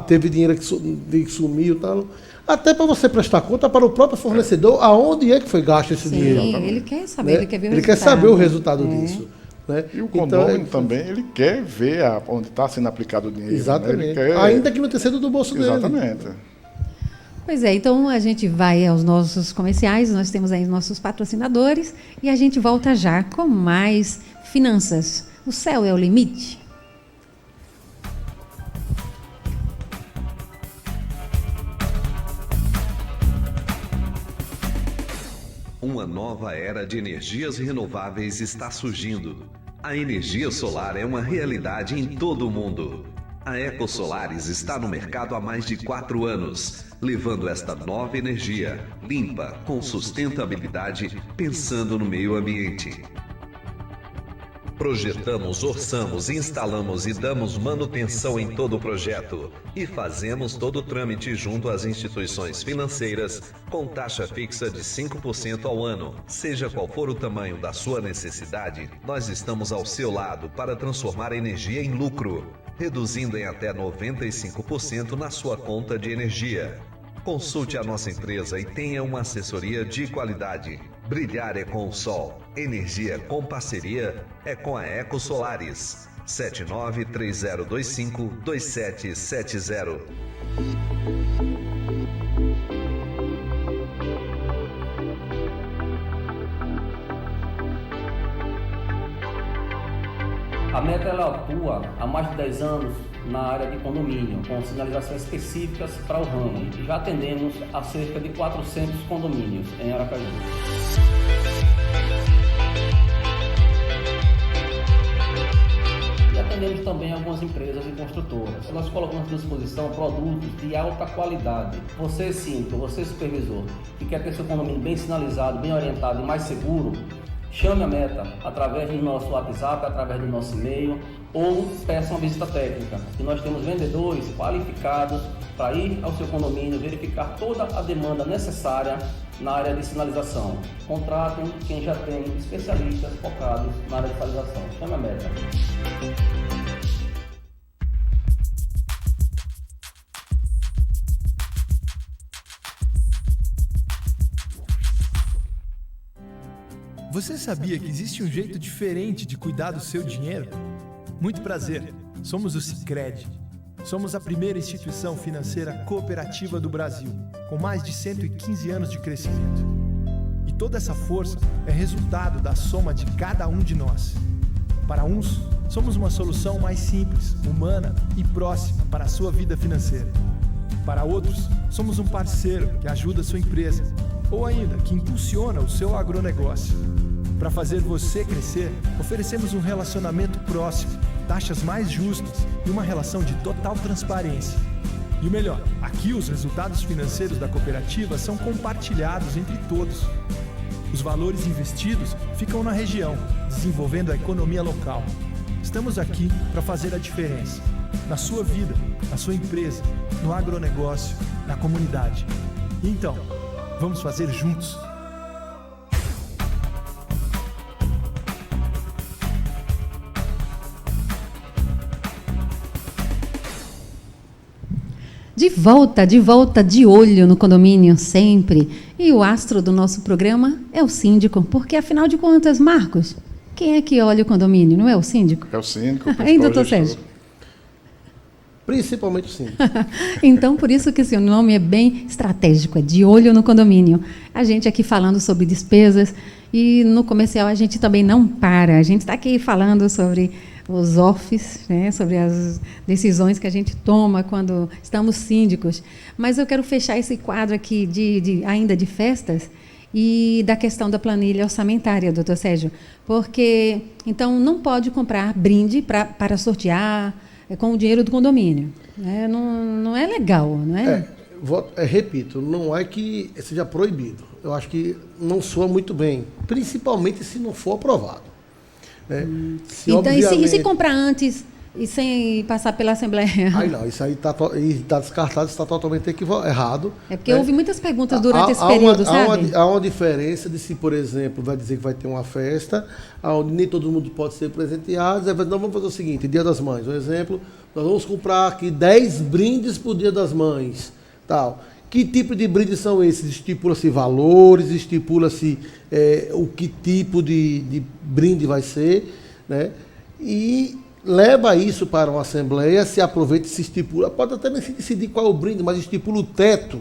teve dinheiro que sumiu e tal, até para você prestar conta para o próprio fornecedor aonde é que foi gasto esse dinheiro. Ele quer saber, né? ele quer ver o ele resultado. Quer saber o resultado disso. Né? E o condomínio também, ele quer ver onde está sendo aplicado o dinheiro. Exatamente. Né? Ainda que não tenha sido do bolso dele. Exatamente. Pois é, então a gente vai aos nossos comerciais, nós temos aí nossos patrocinadores e a gente volta já com mais finanças. O céu é o limite? Uma nova era de energias renováveis está surgindo. A energia solar é uma realidade em todo o mundo. A EcoSolares está no mercado há mais de 4 anos, levando esta nova energia, limpa, com sustentabilidade, pensando no meio ambiente. Projetamos, orçamos, instalamos e damos manutenção em todo o projeto. E fazemos todo o trâmite junto às instituições financeiras com taxa fixa de 5% ao ano. Seja qual for o tamanho da sua necessidade, nós estamos ao seu lado para transformar a energia em lucro, reduzindo em até 95% na sua conta de energia. Consulte a nossa empresa e tenha uma assessoria de qualidade. Brilhar é com o sol. Energia com parceria é com a EcoSolares. 7930252770. A Meta ela atua há mais de 10 anos na área de condomínio, com sinalizações específicas para o ramo. E já atendemos a cerca de 400 condomínios em Aracaju. E atendemos também algumas empresas e construtoras. Nós colocamos à disposição produtos de alta qualidade. Você, síndico, você, supervisor, que quer ter seu condomínio bem sinalizado, bem orientado e mais seguro, chame a Meta através do nosso WhatsApp, através do nosso e-mail ou peça uma visita técnica. E nós temos vendedores qualificados para ir ao seu condomínio, verificar toda a demanda necessária na área de sinalização. Contratem quem já tem especialistas focados na área de sinalização. Chame a Meta. Você sabia que existe um jeito diferente de cuidar do seu dinheiro? Muito prazer, somos o Sicredi. Somos a primeira instituição financeira cooperativa do Brasil, com mais de 115 anos de crescimento. E toda essa força é resultado da soma de cada um de nós. Para uns, somos uma solução mais simples, humana e próxima para a sua vida financeira. Para outros, somos um parceiro que ajuda a sua empresa, ou ainda que impulsiona o seu agronegócio. Para fazer você crescer, oferecemos um relacionamento próximo, taxas mais justas e uma relação de total transparência. E o melhor, aqui os resultados financeiros da cooperativa são compartilhados entre todos. Os valores investidos ficam na região, desenvolvendo a economia local. Estamos aqui para fazer a diferença, na sua vida, na sua empresa, no agronegócio, na comunidade. Então, vamos fazer juntos. de volta, de olho no condomínio sempre. E o astro do nosso programa é o síndico, porque, afinal de contas, Marcos, quem é que olha o condomínio? Não é o síndico? É o síndico, o Hein, principal doutor gestor. Sérgio? Principalmente o síndico. Então, por isso que seu nome é bem estratégico, é de olho no condomínio. A gente aqui falando sobre despesas e no comercial a gente também não para. A gente está aqui falando sobre os offs, né, sobre as decisões que a gente toma quando estamos síndicos. Mas eu quero fechar esse quadro aqui ainda de festas e da questão da planilha orçamentária, doutor Sérgio, porque, então, não pode comprar brinde para sortear com o dinheiro do condomínio. Né? Não é legal, não é? Repito, não é que seja proibido. Eu acho que não soa muito bem, principalmente se não for aprovado. Né? Então, e se comprar antes e sem passar pela Assembleia? Aí não, isso aí está descartado, está totalmente errado. É porque houve muitas perguntas durante esse período, sabe? Há uma diferença de se, por exemplo, vai dizer que vai ter uma festa, onde nem todo mundo pode ser presenteado, aí não, vamos fazer o seguinte, Dia das Mães, um exemplo, nós vamos comprar aqui 10 brindes para o Dia das Mães, tal. Que tipo de brindes são esses? Estipula-se valores, estipula-se o que tipo de brinde vai ser, né? E leva isso para uma assembleia, se aproveita e se estipula. Pode até nem se decidir qual é o brinde, mas estipula o teto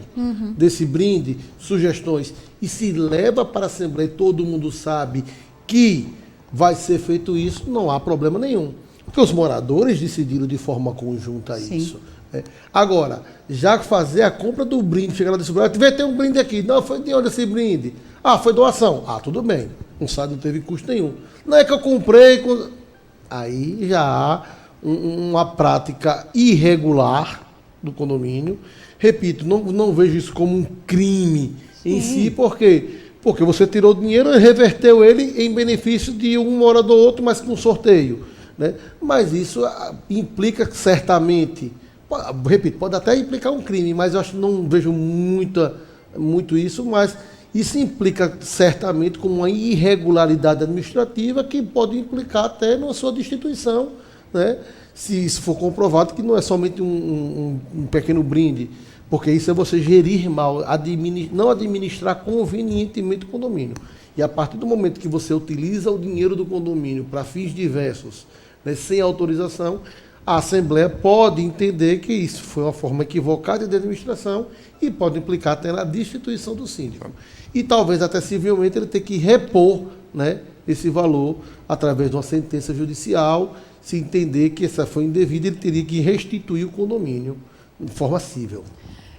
desse brinde, sugestões, e se leva para a assembleia, todo mundo sabe que vai ser feito isso, não há problema nenhum. Porque os moradores decidiram de forma conjunta isso. Agora, já fazer a compra do brinde, chegar lá desse brinde, vai ter um brinde aqui. Não, foi de onde esse brinde? Ah, foi doação. Ah, tudo bem. Não teve custo nenhum. Não é que eu comprei. Aí já há uma prática irregular do condomínio. Repito, não vejo isso como um crime em si, por quê? Porque você tirou o dinheiro e reverteu ele em benefício de um morador ou outro, mas com sorteio. Né? Mas isso implica certamente, repito, pode até implicar um crime, mas eu acho que não vejo muito isso, mas isso implica certamente com uma irregularidade administrativa que pode implicar até na sua destituição, né? Se isso for comprovado que não é somente um pequeno brinde, porque isso é você gerir mal, não administrar convenientemente o condomínio. E a partir do momento que você utiliza o dinheiro do condomínio para fins diversos, né, sem autorização, a Assembleia pode entender que isso foi uma forma equivocada de administração e pode implicar até na destituição do síndico. E talvez até civilmente ele tenha que repor, né, esse valor através de uma sentença judicial. Se entender que essa foi indevida, ele teria que restituir o condomínio de forma cível.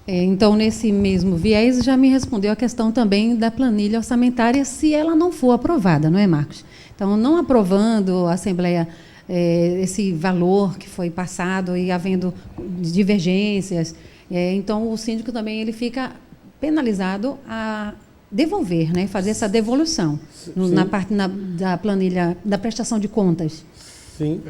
Então, nesse mesmo viés, já me respondeu a questão também da planilha orçamentária, se ela não for aprovada, não é, Marcos? Então, não aprovando a Assembleia esse valor que foi passado e havendo divergências, então o síndico também ele fica penalizado a devolver, né, fazer essa devolução na parte da planilha da prestação de contas. Sim.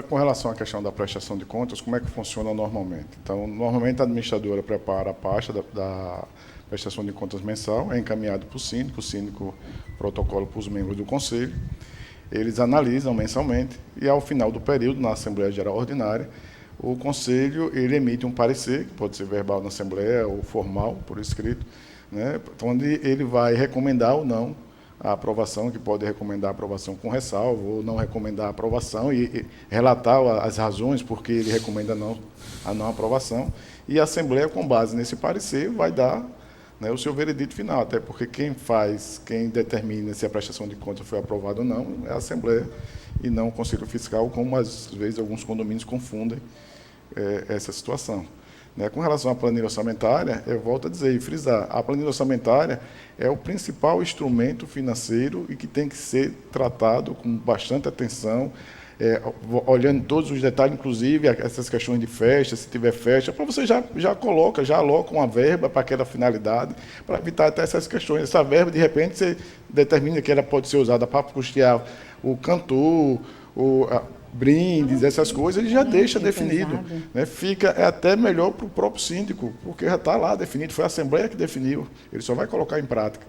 Com relação à questão da prestação de contas, como é que funciona normalmente? Então, normalmente a administradora prepara a pasta da prestação de contas mensal, é encaminhado para o síndico protocola para os membros do conselho, eles analisam mensalmente e, ao final do período, na Assembleia Geral Ordinária, o conselho ele emite um parecer, que pode ser verbal na Assembleia ou formal, por escrito, né, onde ele vai recomendar ou não a aprovação, que pode recomendar a aprovação com ressalva ou não recomendar a aprovação e relatar as razões por que ele recomenda a não aprovação. E a Assembleia, com base nesse parecer, vai dar, né, o seu veredito final, até porque quem determina se a prestação de contas foi aprovada ou não é a Assembleia e não o Conselho Fiscal, como às vezes alguns condomínios confundem essa situação. Né, com relação à planilha orçamentária, eu volto a dizer e frisar, a planilha orçamentária é o principal instrumento financeiro e que tem que ser tratado com bastante atenção, olhando todos os detalhes, inclusive essas questões de festa, se tiver festa, para você já aloca uma verba para aquela finalidade, para evitar até essas questões. Essa verba, de repente, você determina que ela pode ser usada para custear o cantor, brindes, essas coisas, ele já deixa definido. Né? Fica até melhor para o próprio síndico, porque já está lá definido, foi a Assembleia que definiu, ele só vai colocar em prática.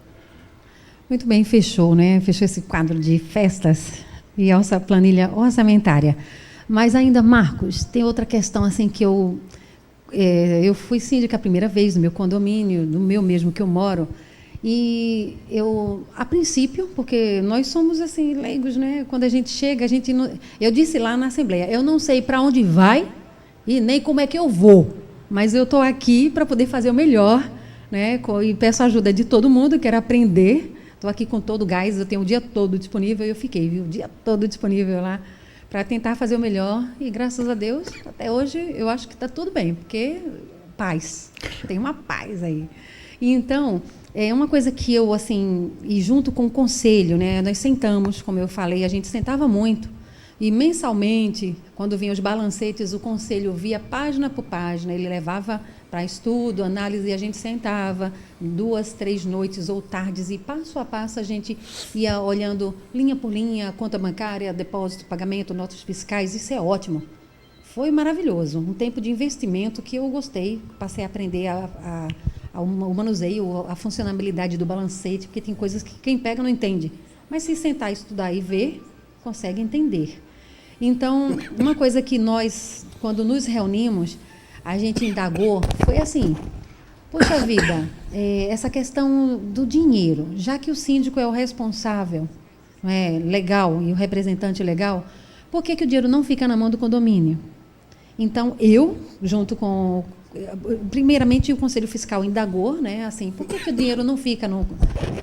Muito bem, fechou, né? Fechou esse quadro de festas e essa planilha orçamentária. Mas ainda, Marcos, tem outra questão assim que eu eu fui síndica a primeira vez no meu condomínio, no meu mesmo que eu moro, e eu, a princípio, porque nós somos assim leigos, né? Quando a gente chega, a gente não, eu disse lá na Assembleia, eu não sei para onde vai e nem como é que eu vou, mas eu estou aqui para poder fazer o melhor, né? E peço a ajuda de todo mundo, quero aprender. Estou aqui com todo o gás, eu tenho o dia todo disponível, eu fiquei o dia todo disponível lá para tentar fazer o melhor, e graças a Deus, até hoje, eu acho que está tudo bem, porque paz, tem uma paz aí. E então, é uma coisa que eu, assim, e junto com o conselho, né, nós sentamos, como eu falei, a gente sentava muito, e mensalmente, quando vinham os balancetes, o conselho via página por página, ele levava para estudo, análise, e a gente sentava 2, 3 noites ou tardes, e passo a passo a gente ia olhando linha por linha, conta bancária, depósito, pagamento, notas fiscais, isso é ótimo. Foi maravilhoso, um tempo de investimento que eu gostei, passei a aprender o manuseio, a funcionalidade do balancete, porque tem coisas que quem pega não entende, mas se sentar, estudar e ver, consegue entender. Então, uma coisa que nós, quando nos reunimos, a gente indagou, foi assim, poxa vida, essa questão do dinheiro, já que o síndico é o responsável, legal, e o representante legal, por que o dinheiro não fica na mão do condomínio? Então, eu, junto com... Primeiramente, o Conselho Fiscal indagou, né, assim, por que o dinheiro não fica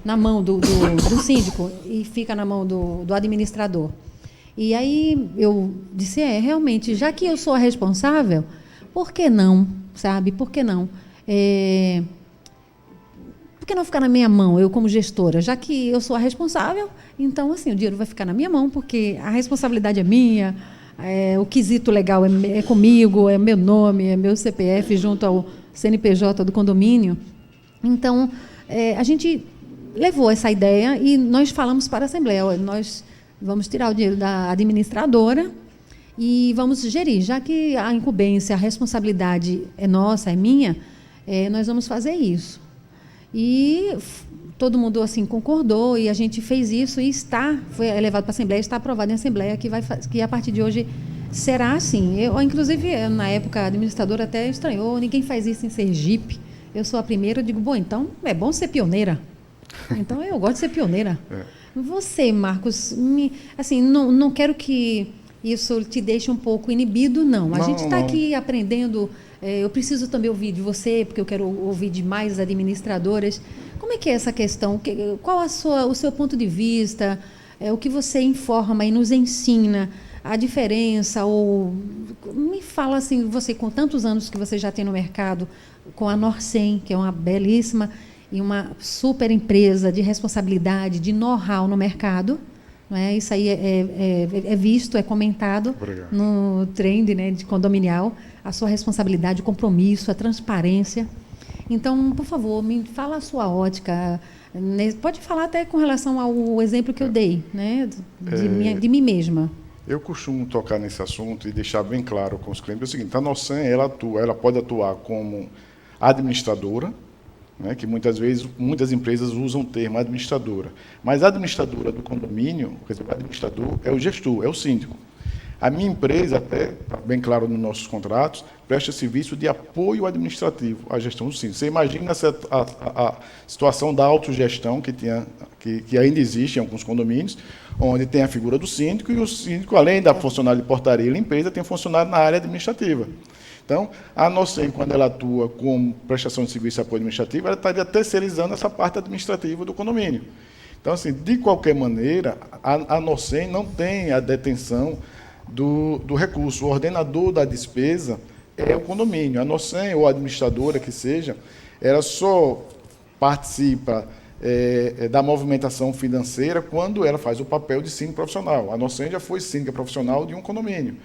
na mão do síndico e fica na mão do administrador? E aí eu disse, realmente, já que eu sou a responsável, por que não, sabe? Por que não? Por que não ficar na minha mão, eu como gestora? Já que eu sou a responsável, então, assim, o dinheiro vai ficar na minha mão, porque a responsabilidade é minha, o quesito legal é comigo, é meu nome, é meu CPF junto ao CNPJ do condomínio. Então, a gente levou essa ideia e nós falamos para a Assembleia, nós vamos tirar o dinheiro da administradora e vamos gerir, já que a incumbência, a responsabilidade é nossa, é minha, nós vamos fazer isso. E todo mundo assim concordou e a gente fez isso e foi levado para a Assembleia, está aprovado em Assembleia, que a partir de hoje será assim. Inclusive, na época, a administradora até estranhou, ninguém faz isso em Sergipe. Eu sou a primeira, eu digo, bom, então é bom ser pioneira. Então, eu gosto de ser pioneira. Você, Marcos, assim, não quero que isso te deixe um pouco inibido, não. A gente está aqui aprendendo, eu preciso também ouvir de você, porque eu quero ouvir de mais administradoras. Como é que é essa questão? Qual o seu ponto de vista? O que você informa e nos ensina? A diferença? Ou me fala assim, você com tantos anos que você já tem no mercado, com a Norcem, que é uma belíssima e uma super empresa de responsabilidade, de know-how no mercado, não é? Isso aí é visto, é comentado. Obrigado. No trend, né, de condominial, a sua responsabilidade, o compromisso, a transparência. Então, por favor, me fala a sua ótica. Pode falar até com relação ao exemplo que eu dei, né, de mim mesma. Eu costumo tocar nesse assunto e deixar bem claro com os clientes o seguinte: a Norcem, ela pode atuar como administradora, né, que muitas empresas usam o termo administradora, mas a administradora do condomínio, quer dizer, o administrador é o gestor, é o síndico. A minha empresa, até bem claro nos nossos contratos, presta serviço de apoio administrativo à gestão do síndico. Você imagina a situação da autogestão que ainda existe em alguns condomínios, onde tem a figura do síndico, e o síndico, além da funcionário de portaria e limpeza, tem funcionário na área administrativa. Então, a Norcem, quando ela atua como prestação de serviço e apoio administrativo, ela estaria terceirizando essa parte administrativa do condomínio. Então, assim, de qualquer maneira, a Norcem não tem a detenção do recurso. O ordenador da despesa é o condomínio. A Norcem, ou a administradora que seja, ela só participa da movimentação financeira quando ela faz o papel de síndico profissional. A Norcem já foi síndica profissional de um condomínio.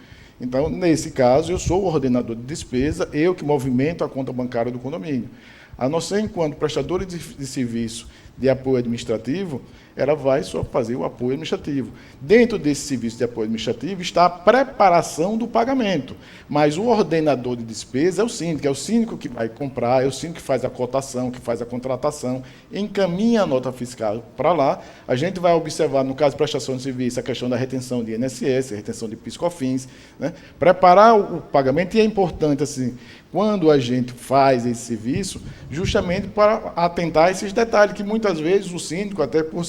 Então, nesse caso, eu sou o ordenador de despesa, eu que movimento a conta bancária do condomínio. A Norcem, enquanto prestadora de serviço de apoio administrativo, ela vai só fazer o apoio administrativo. Dentro desse serviço de apoio administrativo está a preparação do pagamento, mas o ordenador de despesa é o síndico que vai comprar, é o síndico que faz a cotação, que faz a contratação, encaminha a nota fiscal para lá. A gente vai observar, no caso de prestação de serviço, a questão da retenção de INSS, a retenção de PIS/COFINS, né? Preparar o pagamento, e é importante, assim, quando a gente faz esse serviço, justamente para atentar a esses detalhes, que muitas vezes o síndico, até por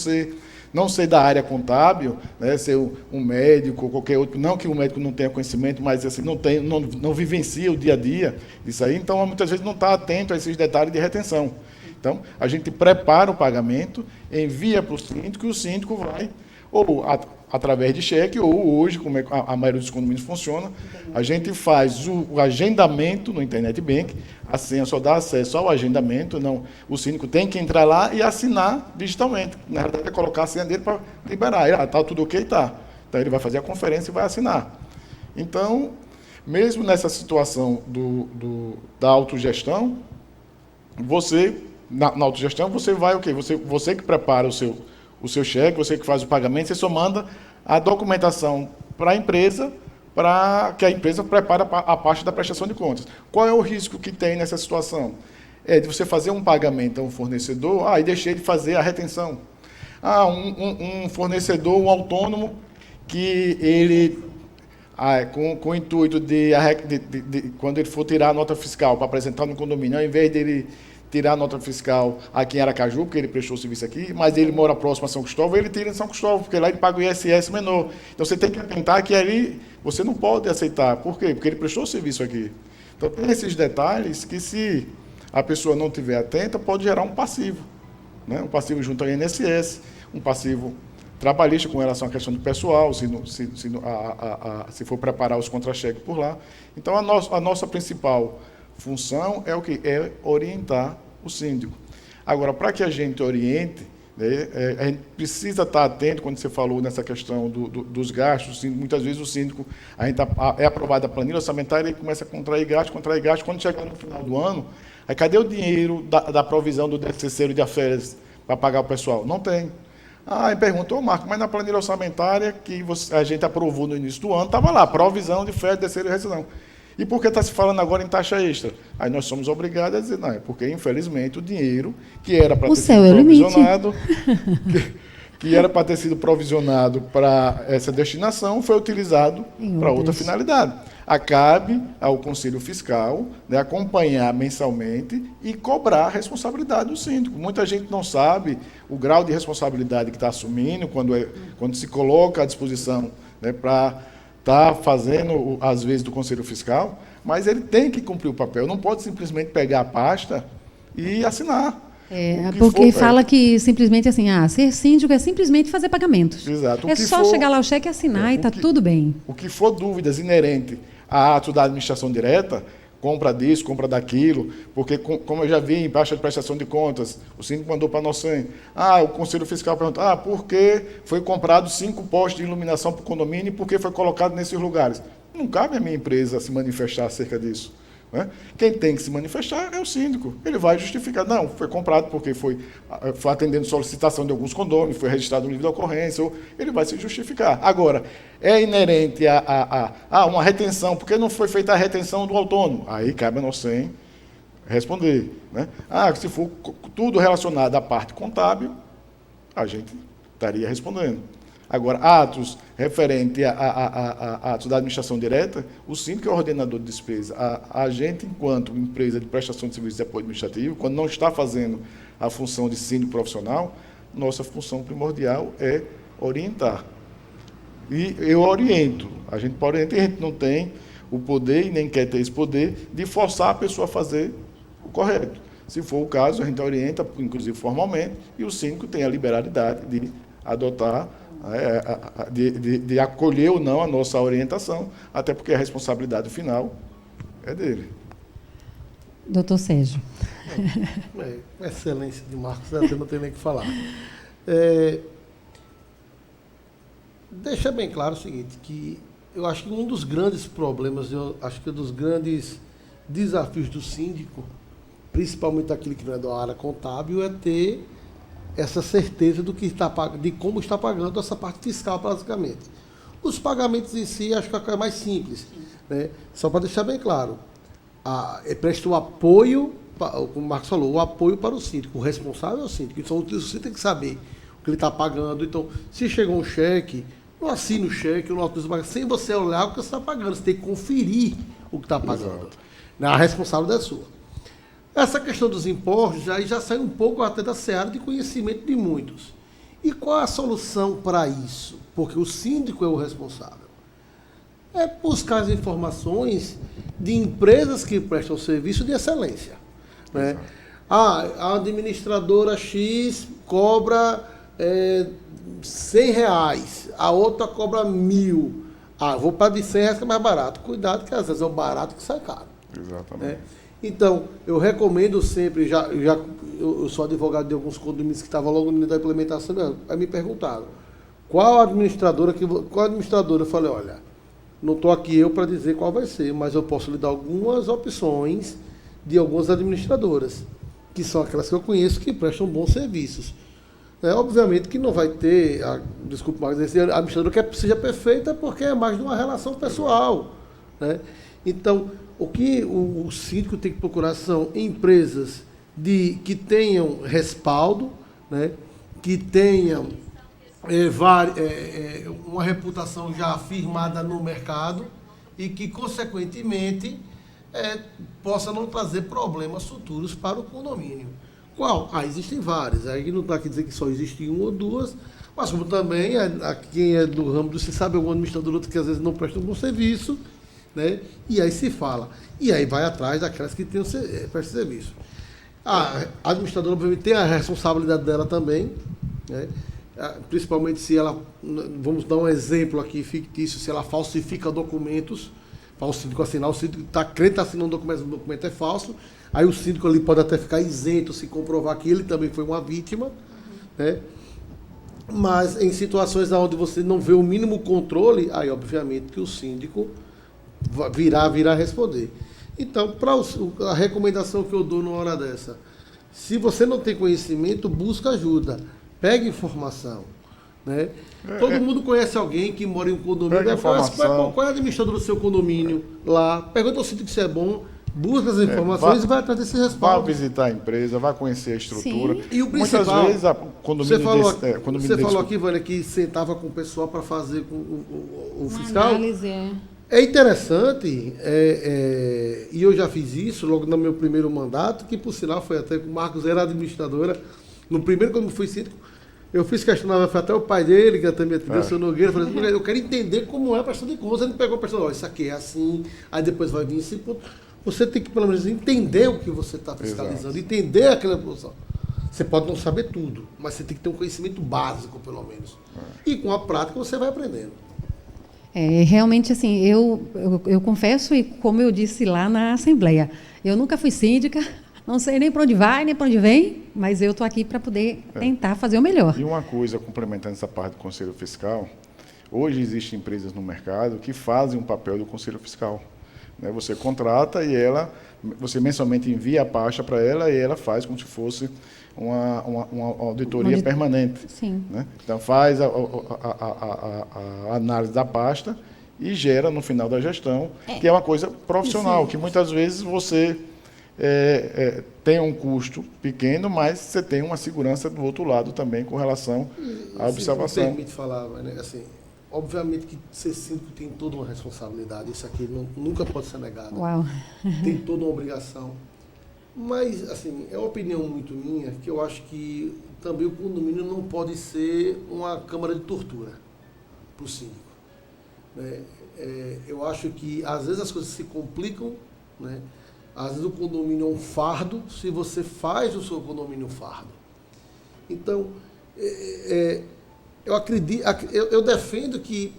não ser da área contábil, né, ser um médico ou qualquer outro, não que o médico não tenha conhecimento, mas assim, não vivencia o dia a dia disso aí, então muitas vezes não está atento a esses detalhes de retenção. Então, a gente prepara o pagamento, envia para o síndico, e o síndico vai, ou através de cheque, ou hoje, como a maioria dos condomínios funciona, a gente faz o agendamento no Internet Bank, a senha só dá acesso ao agendamento, o síndico tem que entrar lá e assinar digitalmente. Na verdade, é colocar a senha dele para liberar. Está tudo ok? Está. Então, ele vai fazer a conferência e vai assinar. Então, mesmo nessa situação da autogestão, na autogestão, você vai o quê? Você que prepara o seu cheque, você que faz o pagamento, você só manda a documentação para a empresa, para que a empresa prepare a parte da prestação de contas. Qual é o risco que tem nessa situação? É de você fazer um pagamento a um fornecedor, e deixei de fazer a retenção. Um fornecedor, um autônomo, que ele, com o intuito de quando ele for tirar a nota fiscal para apresentar no condomínio, ao invés dele tirar a nota fiscal aqui em Aracaju, porque ele prestou o serviço aqui, mas ele mora próximo a São Cristóvão, ele tira em São Cristóvão, porque lá ele paga o ISS menor. Então, você tem que atentar que ali você não pode aceitar. Por quê? Porque ele prestou o serviço aqui. Então, tem esses detalhes que, se a pessoa não estiver atenta, pode gerar um passivo. Né? Um passivo junto ao INSS, um passivo trabalhista com relação à questão do pessoal, se for preparar os contra-cheques por lá. Então, a nossa principal função é o quê? É orientar o síndico. Agora, para que a gente oriente, né, a gente precisa estar atento, quando você falou nessa questão dos gastos, muitas vezes o síndico, é aprovada a planilha orçamentária e começa a contrair gasto, quando chegar no final do ano, aí cadê o dinheiro da provisão do 13º de férias para pagar o pessoal? Não tem. Aí perguntou, Marco, mas na planilha orçamentária que a gente aprovou no início do ano, estava lá, provisão de férias, 13º e rescisão. E por que está se falando agora em taxa extra? Aí nós somos obrigados a dizer, não, é porque, infelizmente, o dinheiro que era para ter sido provisionado, que era para ter sido provisionado para essa destinação, foi utilizado para outra finalidade. Cabe ao Conselho Fiscal, né, acompanhar mensalmente e cobrar a responsabilidade do síndico. Muita gente não sabe o grau de responsabilidade que está assumindo quando se coloca à disposição, né, para está fazendo, às vezes, do Conselho Fiscal, mas ele tem que cumprir o papel, não pode simplesmente pegar a pasta e assinar. Porque fala que simplesmente assim, ser síndico é simplesmente fazer pagamentos. Exato. É só chegar lá o cheque e assinar e está tudo bem. O que for dúvidas inerentes a atos da administração direta, compra disso, compra daquilo, porque, como eu já vi em baixa de prestação de contas, o síndico mandou para nós, o Conselho Fiscal perguntou, por que foi comprado 5 postes de iluminação para o condomínio e por que foi colocado nesses lugares? Não cabe a minha empresa se manifestar acerca disso. Né? Quem tem que se manifestar é o síndico. Ele vai justificar, não, foi comprado porque foi atendendo solicitação de alguns condôminos, foi registrado no livro da ocorrência, ou ele vai se justificar. Agora, é inerente a uma retenção, porque não foi feita a retenção do autônomo? Aí cabe a nós responder. Né? Se for tudo relacionado à parte contábil, a gente estaria respondendo. Agora, atos referentes a atos da administração direta, o síndico é o ordenador de despesa. A gente, enquanto empresa de prestação de serviços de apoio administrativo, quando não está fazendo a função de síndico profissional, nossa função primordial é orientar. E eu oriento. A gente pode orientar, a gente não tem o poder e nem quer ter esse poder de forçar a pessoa a fazer o correto. Se for o caso, a gente orienta, inclusive formalmente, e o síndico tem a liberalidade de adotar, de acolher ou não a nossa orientação, até porque a responsabilidade final é dele. Doutor Sérgio. Excelência de Marcos, até não tem nem o que falar. Deixa bem claro o seguinte, que eu acho que um dos grandes problemas, um dos grandes desafios do síndico, principalmente aquele que não é da área contábil, é ter essa certeza do que está de como está pagando essa parte fiscal, basicamente. Os pagamentos em si, acho que é mais simples, né? Só para deixar bem claro, presta o apoio, como o Marcos falou, o apoio para o síndico, o responsável é o síndico. Então, o síndico tem que saber o que ele está pagando. Então, se chegou um cheque, não assine o cheque, não autoriza o pagamento, sem você olhar o que você está pagando. Você tem que conferir o que está pagando. A responsabilidade é sua. Essa questão dos impostos já sai um pouco até da seara de conhecimento de muitos. E qual a solução para isso? Porque o síndico é o responsável. É buscar as informações de empresas que prestam serviço de excelência. Né? A administradora X cobra R$100, a outra cobra 1.000. Vou para de R$100 que é mais barato. Cuidado que às vezes é o barato que sai caro. Exatamente. Né? Então, eu recomendo sempre, eu sou advogado de alguns condomínios que estavam logo no início da implementação, aí me perguntaram, qual administradora? Eu falei, olha, não estou aqui eu para dizer qual vai ser, mas eu posso lhe dar algumas opções de algumas administradoras, que são aquelas que eu conheço que prestam bons serviços. Obviamente que não vai ter, desculpe, mas esse administrador que seja perfeita porque é mais de uma relação pessoal. Né? Então, o que o síndico tem que procurar são empresas que tenham respaldo, né? Que tenham uma reputação já afirmada no mercado e que, consequentemente, possa não trazer problemas futuros para o condomínio. Qual? Existem várias. Aí não está aqui dizer que só existe uma ou duas, mas como também, quem é do ramo você sabe algum administrador outro que às vezes não presta um bom serviço, né? E aí se fala. E aí vai atrás daquelas que prestam serviço. A administradora, obviamente, tem a responsabilidade dela também, né? Principalmente se ela, vamos dar um exemplo aqui fictício, se ela falsifica documentos, para o síndico assinar, o síndico está crente assinando um documento, o documento é falso, aí o síndico ali pode até ficar isento se comprovar que ele também foi uma vítima, né? Mas em situações onde você não vê o mínimo controle, aí obviamente que o síndico virá responder. Então, a recomendação que eu dou numa hora dessa, se você não tem conhecimento, busca ajuda, pega informação. Né? Todo mundo conhece alguém que mora em um condomínio. Qual é a administradora do seu condomínio lá? Pergunta ao síndico se é bom, busca as informações e vai atrás desse respaldo. Vai visitar a empresa, vai conhecer a estrutura. Sim. E o principal, muitas vezes, você falou aqui, Vânia, que sentava com o pessoal para fazer o fiscal. Análise, É interessante, e eu já fiz isso logo no meu primeiro mandato, que por sinal foi até com o Marcos, era administradora. No primeiro, quando eu fui síndico, eu fiz questionável, foi até o pai dele, que também atendeu, o seu Nogueira, falei assim, eu quero entender como é a prestação de contas. Ele pegou a prestação, isso aqui é assim, aí depois vai vir esse ponto. Você tem que, pelo menos, entender o que você está fiscalizando, entender aquela posição. Você pode não saber tudo, mas você tem que ter um conhecimento básico, pelo menos. E com a prática você vai aprendendo. Realmente, assim, eu confesso, e como eu disse lá na Assembleia, eu nunca fui síndica, não sei nem para onde vai, nem para onde vem, mas eu estou aqui para poder tentar fazer o melhor. E uma coisa, complementando essa parte do Conselho Fiscal, hoje existem empresas no mercado que fazem um papel do Conselho Fiscal. Né? Você contrata e você mensalmente envia a pasta para ela e ela faz como se fosse uma auditoria permanente. Sim. Né? Então, faz a análise da pasta e gera, no final da gestão, que é uma coisa profissional, Sim. que muitas vezes você tem um custo pequeno, mas você tem uma segurança do outro lado também com relação à observação. Se me permite falar, né? Assim, obviamente que ser síndico tem toda uma responsabilidade, isso aqui nunca pode ser negado. Uau. Tem toda uma obrigação. Mas, assim, é uma opinião muito minha, que eu acho que também o condomínio não pode ser uma câmara de tortura para o síndico. Né? Eu acho que, às vezes, as coisas se complicam, né? Às vezes o condomínio é um fardo, se você faz o seu condomínio um fardo. Então, eu acredito, eu defendo que,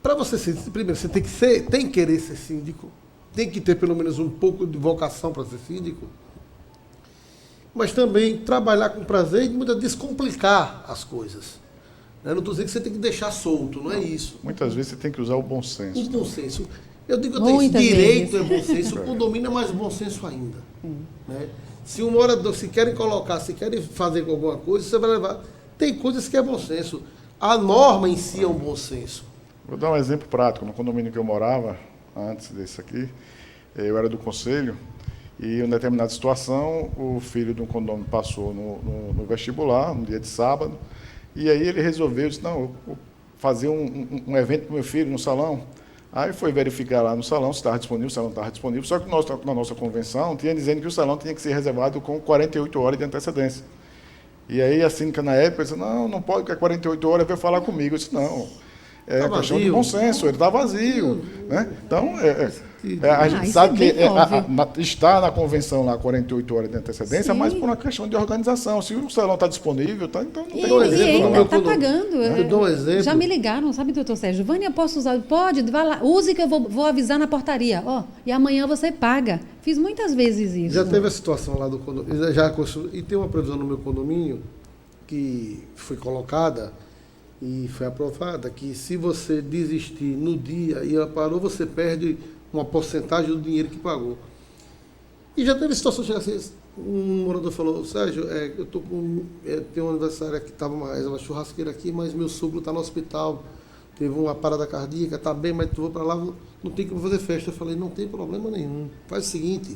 para você ser, primeiro, você tem que querer ser síndico, tem que ter pelo menos um pouco de vocação para ser síndico, mas também trabalhar com prazer e muitas descomplicar as coisas. Eu não estou dizendo que você tem que deixar solto, não é isso. Muitas vezes você tem que usar o bom senso. O bom senso. Eu digo que direito é bom senso, o condomínio é mais bom senso ainda. Né? Se um morador, se querem colocar, se querem fazer alguma coisa, você vai levar. Tem coisas que é bom senso. A norma em si é um bom senso. Vou dar um exemplo prático. No condomínio que eu morava, antes desse aqui, eu era do conselho, e em determinada situação, o filho de um condomínio passou no vestibular, no dia de sábado, e aí ele resolveu, disse, não, eu vou fazer um evento para o meu filho no salão. Aí foi verificar lá no salão se estava disponível, o salão estava disponível, só que na nossa convenção tinha dizendo que o salão tinha que ser reservado com 48 horas de antecedência. E aí a síndica na época disse, não pode, porque 48 horas veio falar comigo. Eu disse, não, é questão de bom senso, ele está vazio. Né? Então, a gente sabe que está na convenção lá 48 horas de antecedência, mas por uma questão de organização. Se o salão está disponível, então não tem ele está pagando. Eu dou um exemplo. Já me ligaram, sabe, doutor Sérgio? Vânia, posso usar? Pode, vai lá, use que eu vou avisar na portaria. E amanhã você paga. Fiz muitas vezes isso. Já teve a situação lá do condomínio, e tem uma previsão no meu condomínio que foi colocada e foi aprovada, que se você desistir no dia e ela parou, você perde uma porcentagem do dinheiro que pagou. E já teve situação de assim, um morador falou, Sérgio, eu tô tenho um aniversário aqui, estava uma churrasqueira aqui, mas meu sogro está no hospital, teve uma parada cardíaca, está bem, mas tu vou para lá, não tem como fazer festa. Eu falei, não tem problema nenhum. Faz o seguinte,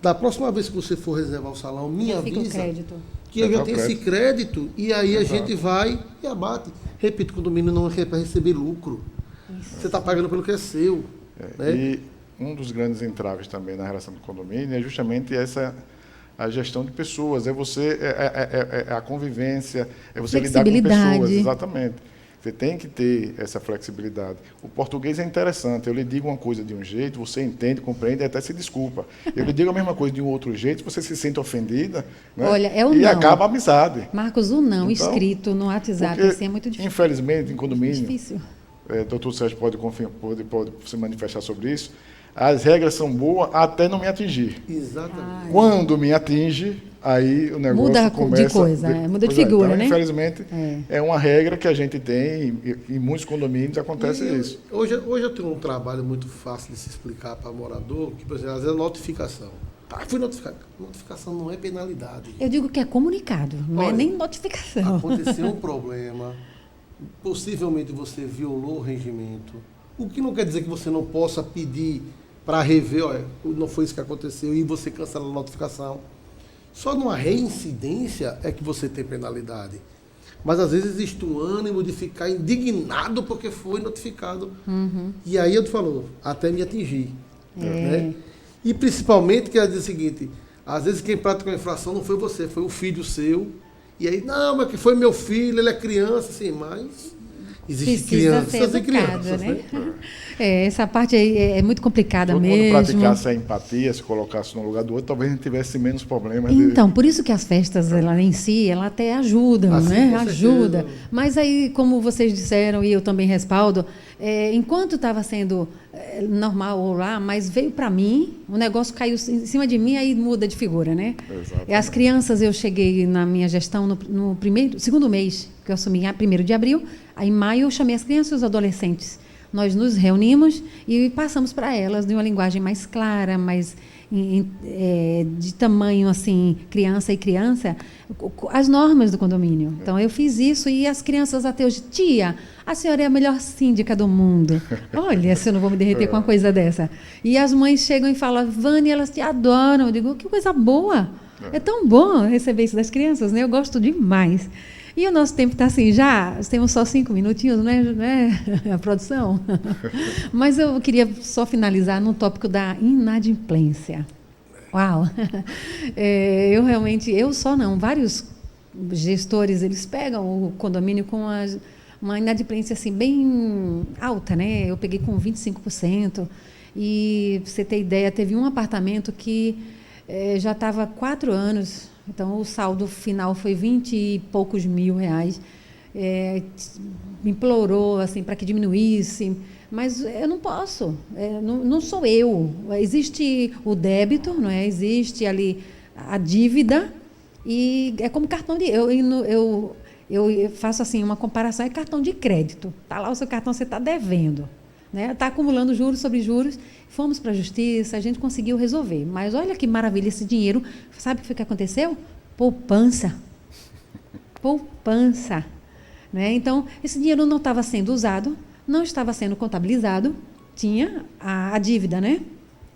da próxima vez que você for reservar o salão, me avisa que eu já tenho esse crédito, e aí a gente vai e abate. Repito, o condomínio não é para receber lucro. Isso. Você está pagando pelo que é seu. Né? E um dos grandes entraves também na relação do condomínio é justamente a gestão de pessoas, a convivência, é você lidar com pessoas, exatamente. Você tem que ter essa flexibilidade. O português é interessante. Eu lhe digo uma coisa de um jeito, você entende, compreende e até se desculpa. Eu lhe digo a mesma coisa de um outro jeito, você se sente ofendida, né? Olha, é o e não. Acaba a amizade. Marcos, o não então, escrito no WhatsApp assim é muito difícil. Infelizmente, em condomínio, difícil. Doutor Sérgio pode se manifestar sobre isso, as regras são boas até não me atingir. Exatamente. Quando me atinge, aí o negócio começa... De coisa, muda de figura, então, né? Infelizmente, é uma regra que a gente tem e em muitos condomínios acontece isso. Hoje eu tenho um trabalho muito fácil de se explicar para morador, que, por exemplo, às vezes é notificação. Fui notificado. Notificação não é penalidade. Eu digo que é comunicado, não é nem notificação. Aconteceu um problema, possivelmente você violou o regimento, o que não quer dizer que você não possa pedir para rever, olha, não foi isso que aconteceu, e você cancela a notificação. Só numa reincidência é que você tem penalidade. Mas às vezes existe um ânimo de ficar indignado porque foi notificado. Uhum. E aí eu te falo, até me atingir. Né? E principalmente quer dizer o seguinte, às vezes quem praticou a infração não foi você, foi o filho seu. E aí, não, mas que foi meu filho, ele é criança, assim, mas existe crianças e crianças, né? Essa parte aí é muito complicada Todo mesmo. Todo mundo praticasse a empatia, se colocasse no lugar do outro, talvez a gente tivesse menos problemas. Então, por isso que as festas, ela em si, ela até ajudam, assim, né? Ajuda. Mas aí, como vocês disseram, e eu também respaldo, enquanto estava sendo normal lá, mas veio para mim, o negócio caiu em cima de mim, aí muda de figura, né? Exatamente. As crianças, eu cheguei na minha gestão no segundo mês, que eu assumi, 1º de abril, aí em maio eu chamei as crianças e os adolescentes. Nós nos reunimos e passamos para elas de uma linguagem mais clara, mais de tamanho, assim, criança e criança, as normas do condomínio. Então, eu fiz isso e as crianças até hoje, tia, a senhora é a melhor síndica do mundo. Olha, se eu não vou me derreter com uma coisa dessa. E as mães chegam e falam, Vânia, elas te adoram. Eu digo, que coisa boa. É tão bom receber isso das crianças, né? Eu gosto demais. E o nosso tempo está assim, temos só 5 minutinhos, não é a produção? Mas eu queria só finalizar no tópico da inadimplência. Uau! Vários gestores, eles pegam o condomínio com uma inadimplência assim, bem alta, né? Eu peguei com 25%, e, para você ter ideia, teve um apartamento que já estava há 4 anos. Então, o saldo final foi 20 e poucos mil reais. Implorou assim, para que diminuísse, mas eu não posso, não sou eu. Existe o débito, não é? Existe ali a dívida, e é como cartão de... Eu faço assim, uma comparação, é cartão de crédito. Está lá o seu cartão, você está devendo. né? Está acumulando juros sobre juros. Fomos para a justiça, a gente conseguiu resolver. Mas olha que maravilha esse dinheiro. Sabe o que foi que aconteceu? Poupança. Poupança. Né? Então, esse dinheiro não estava sendo usado, não estava sendo contabilizado, tinha a dívida, né?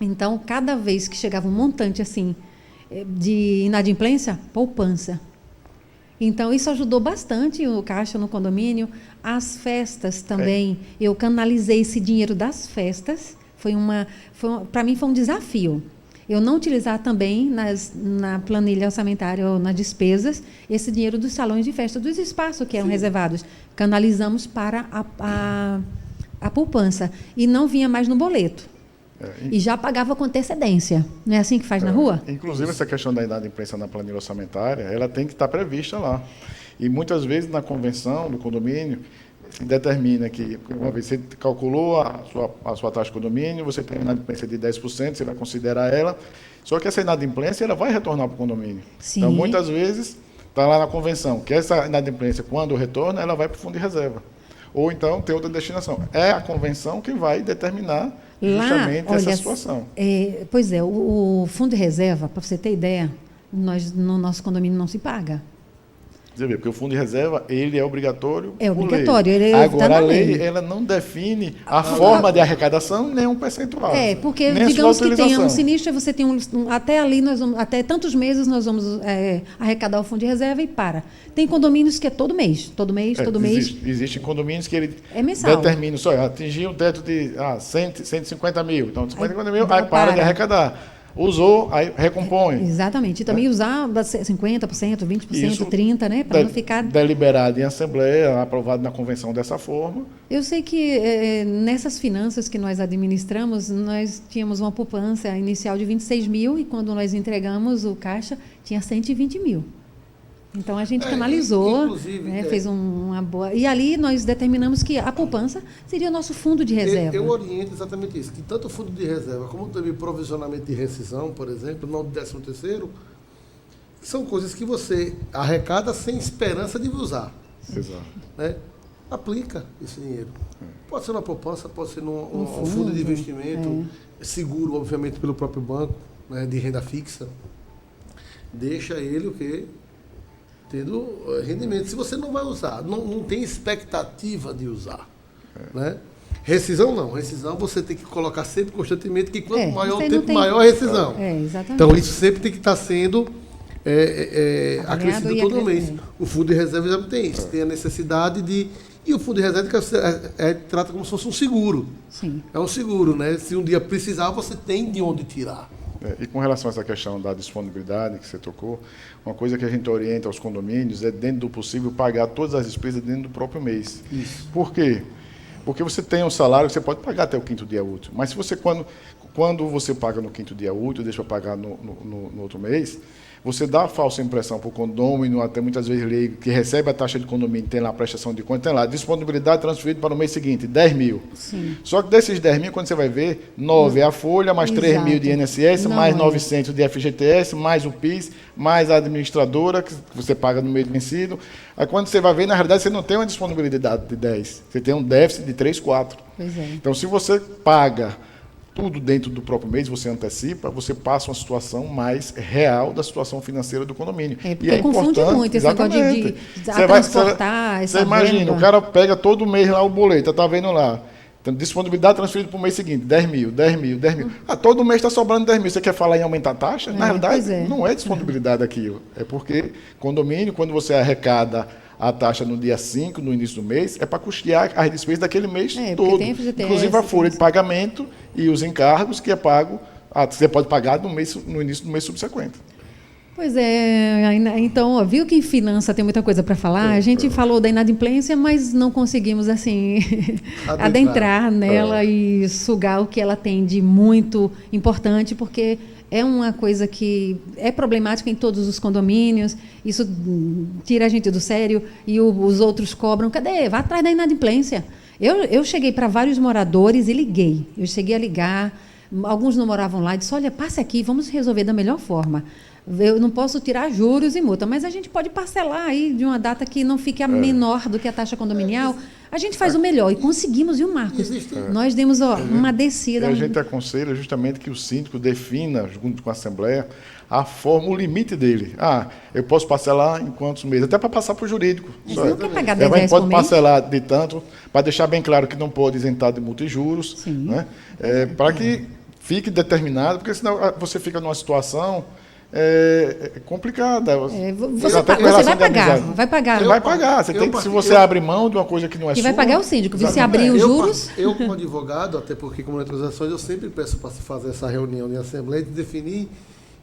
Então, cada vez que chegava um montante assim de inadimplência, poupança. Então, isso ajudou bastante o caixa no condomínio. As festas também, eu canalizei esse dinheiro das festas. Para mim foi um desafio. Eu não utilizar também na planilha orçamentária ou nas despesas esse dinheiro dos salões de festa, dos espaços que eram reservados. Canalizamos para a poupança. E não vinha mais no boleto. E já pagava com antecedência. Não é assim que faz na rua? Inclusive, essa questão da inadimplência na planilha orçamentária, ela tem que estar prevista lá. E muitas vezes na convenção do condomínio, se determina que, uma vez você calculou a sua taxa de condomínio, você tem uma inadimplência de 10%, você vai considerar ela, só que essa inadimplência ela vai retornar para o condomínio. Sim. Então, muitas vezes, está lá na convenção, que essa inadimplência, quando retorna, ela vai para o fundo de reserva. Ou então tem outra destinação. É a convenção que vai determinar justamente essa situação. Pois é, o fundo de reserva, para você ter ideia, no nosso condomínio não se paga. Você vê, porque o fundo de reserva, ele é obrigatório. É obrigatório. Agora, a lei, ela não define a forma de arrecadação nem um percentual. Porque, digamos que tenha um sinistro, você tem até ali, até tantos meses nós vamos arrecadar o fundo de reserva e para. Tem condomínios que é todo mês. Todo mês. Existem condomínios que ele mensal. determina, atingir um teto de 150 mil. Então, 50 mil, aí para de arrecadar. Usou, aí recompõe. Exatamente. E também usar 50%, 20%, isso 30%, né? Para não ficar... Deliberado em assembleia, aprovado na convenção dessa forma. Eu sei que nessas finanças que nós administramos, nós tínhamos uma poupança inicial de 26 mil e quando nós entregamos o caixa, tinha 120 mil. Então, a gente canalizou, né, fez uma boa... E ali nós determinamos que a poupança seria o nosso fundo de reserva. Eu oriento exatamente isso, que tanto o fundo de reserva como também provisionamento de rescisão, por exemplo, não do 13º, são coisas que você arrecada sem esperança de usar. Exato. Né? Aplica esse dinheiro. Pode ser uma poupança, pode ser um fundo de investimento, seguro, obviamente, pelo próprio banco, né, de renda fixa. Deixa ele o quê? Tendo rendimento. Se você não vai usar, não tem expectativa de usar. Né? Rescisão não. Rescisão você tem que colocar sempre constantemente que quanto maior o tempo, maior a rescisão. Exatamente. Então isso sempre tem que estar sendo acrescido todo mês. O fundo de reserva já tem isso. Tem a necessidade de... E o fundo de reserva trata como se fosse um seguro. Sim. É um seguro, né? Se um dia precisar, você tem de onde tirar. E com relação a essa questão da disponibilidade que você tocou, uma coisa que a gente orienta aos condomínios é, dentro do possível, pagar todas as despesas dentro do próprio mês. Isso. Por quê? Porque você tem um salário que você pode pagar até o 5º dia útil. Mas se você, quando você paga no 5º dia útil, deixa para pagar no outro mês, você dá a falsa impressão para o condômino, até muitas vezes leigo, que recebe a taxa de condomínio, tem lá a prestação de conta, tem lá disponibilidade transferida para o mês seguinte, 10 mil. Sim. Só que desses 10 mil, quando você vai ver, 9 é a folha, mais 3 mil de INSS, mais 900 de FGTS, mais o PIS, mais a administradora, que você paga no mês vencido. Aí quando você vai ver, na realidade, você não tem uma disponibilidade de 10, você tem um déficit de 3, 4. Pois é. Então, se você paga tudo dentro do próprio mês, você antecipa, você passa uma situação mais real da situação financeira do condomínio. Porque confunde muito esse negócio de transportar, essa Você imagina, o cara pega todo mês lá o boleto, tá vendo lá, então, disponibilidade transferida para o mês seguinte, 10 mil. Todo mês está sobrando 10 mil, você quer falar em aumentar a taxa? Na realidade, não é disponibilidade aquilo, é porque condomínio, quando você arrecada a taxa no dia 5, no início do mês, é para custear as despesas daquele mês todo. Tem FGTS, inclusive a folha de pagamento e os encargos que é pago, você pode pagar no início do mês subsequente. Pois é, então, viu que em finança tem muita coisa para falar? A gente falou da inadimplência, mas não conseguimos, assim, adentrar nela e sugar o que ela tem de muito importante, porque é uma coisa que é problemática em todos os condomínios, isso tira a gente do sério e os outros cobram. Cadê? Vá atrás da inadimplência. Eu cheguei para vários moradores e liguei. Eu cheguei a ligar, alguns não moravam lá, e disse, olha, passe aqui, vamos resolver da melhor forma. Eu não posso tirar juros e multa, mas a gente pode parcelar aí de uma data que não fique a menor do que a taxa condominial. A gente faz o melhor e conseguimos, viu, Marcos? Nós demos uma descida. E a gente aconselha justamente que o síndico defina, junto com a Assembleia, o limite dele. Eu posso parcelar em quantos meses? Até para passar para o jurídico. Mas você não quer pagar 10 a gente reais pode por mês? parcelar de tanto, para deixar bem claro que não pode isentar de multa e juros, né? Para que fique determinado, porque senão você fica numa situação complicada. Você vai pagar. Você vai pagar. Se você abre mão de uma coisa que não é sua... vai pagar o síndico. Se abrir os juros... Eu, como advogado, até porque como transações, eu sempre peço para se fazer essa reunião de assembleia de definir.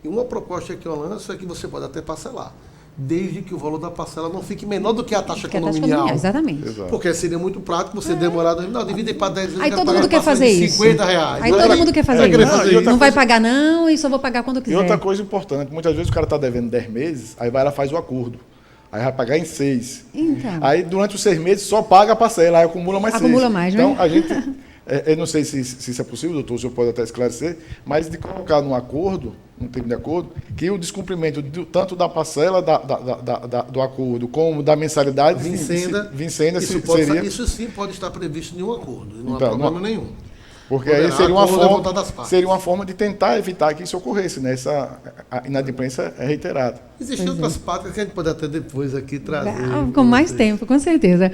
E uma proposta que eu lanço é que você pode até parcelar, desde que o valor da parcela não fique menor do que a taxa condominial. Exatamente. Exato. Porque seria muito prático você demorar... Não, divide para 10 vezes. Aí todo mundo quer fazer isso. R$50. Aí todo mundo quer fazer isso. Não vai pagar não e só vou pagar quando quiser. E outra coisa importante, muitas vezes o cara está devendo 10 meses, aí vai lá e faz o acordo. Aí vai pagar em 6. Então. Aí durante os 6 meses só paga a parcela, aí acumula mais 6. Acumula mais, né? Então a gente... eu não sei se isso é possível, doutor, o senhor pode até esclarecer, mas de colocar num acordo, num termo de acordo, que o descumprimento tanto da parcela do acordo como da mensalidade vincenda isso sim pode estar previsto em um acordo, não há problema nenhum. Porque aí seria uma forma de tentar evitar que isso ocorresse, né? A inadimplência é reiterada. Existem outras práticas que a gente pode até depois aqui trazer. Com mais tempo, com certeza.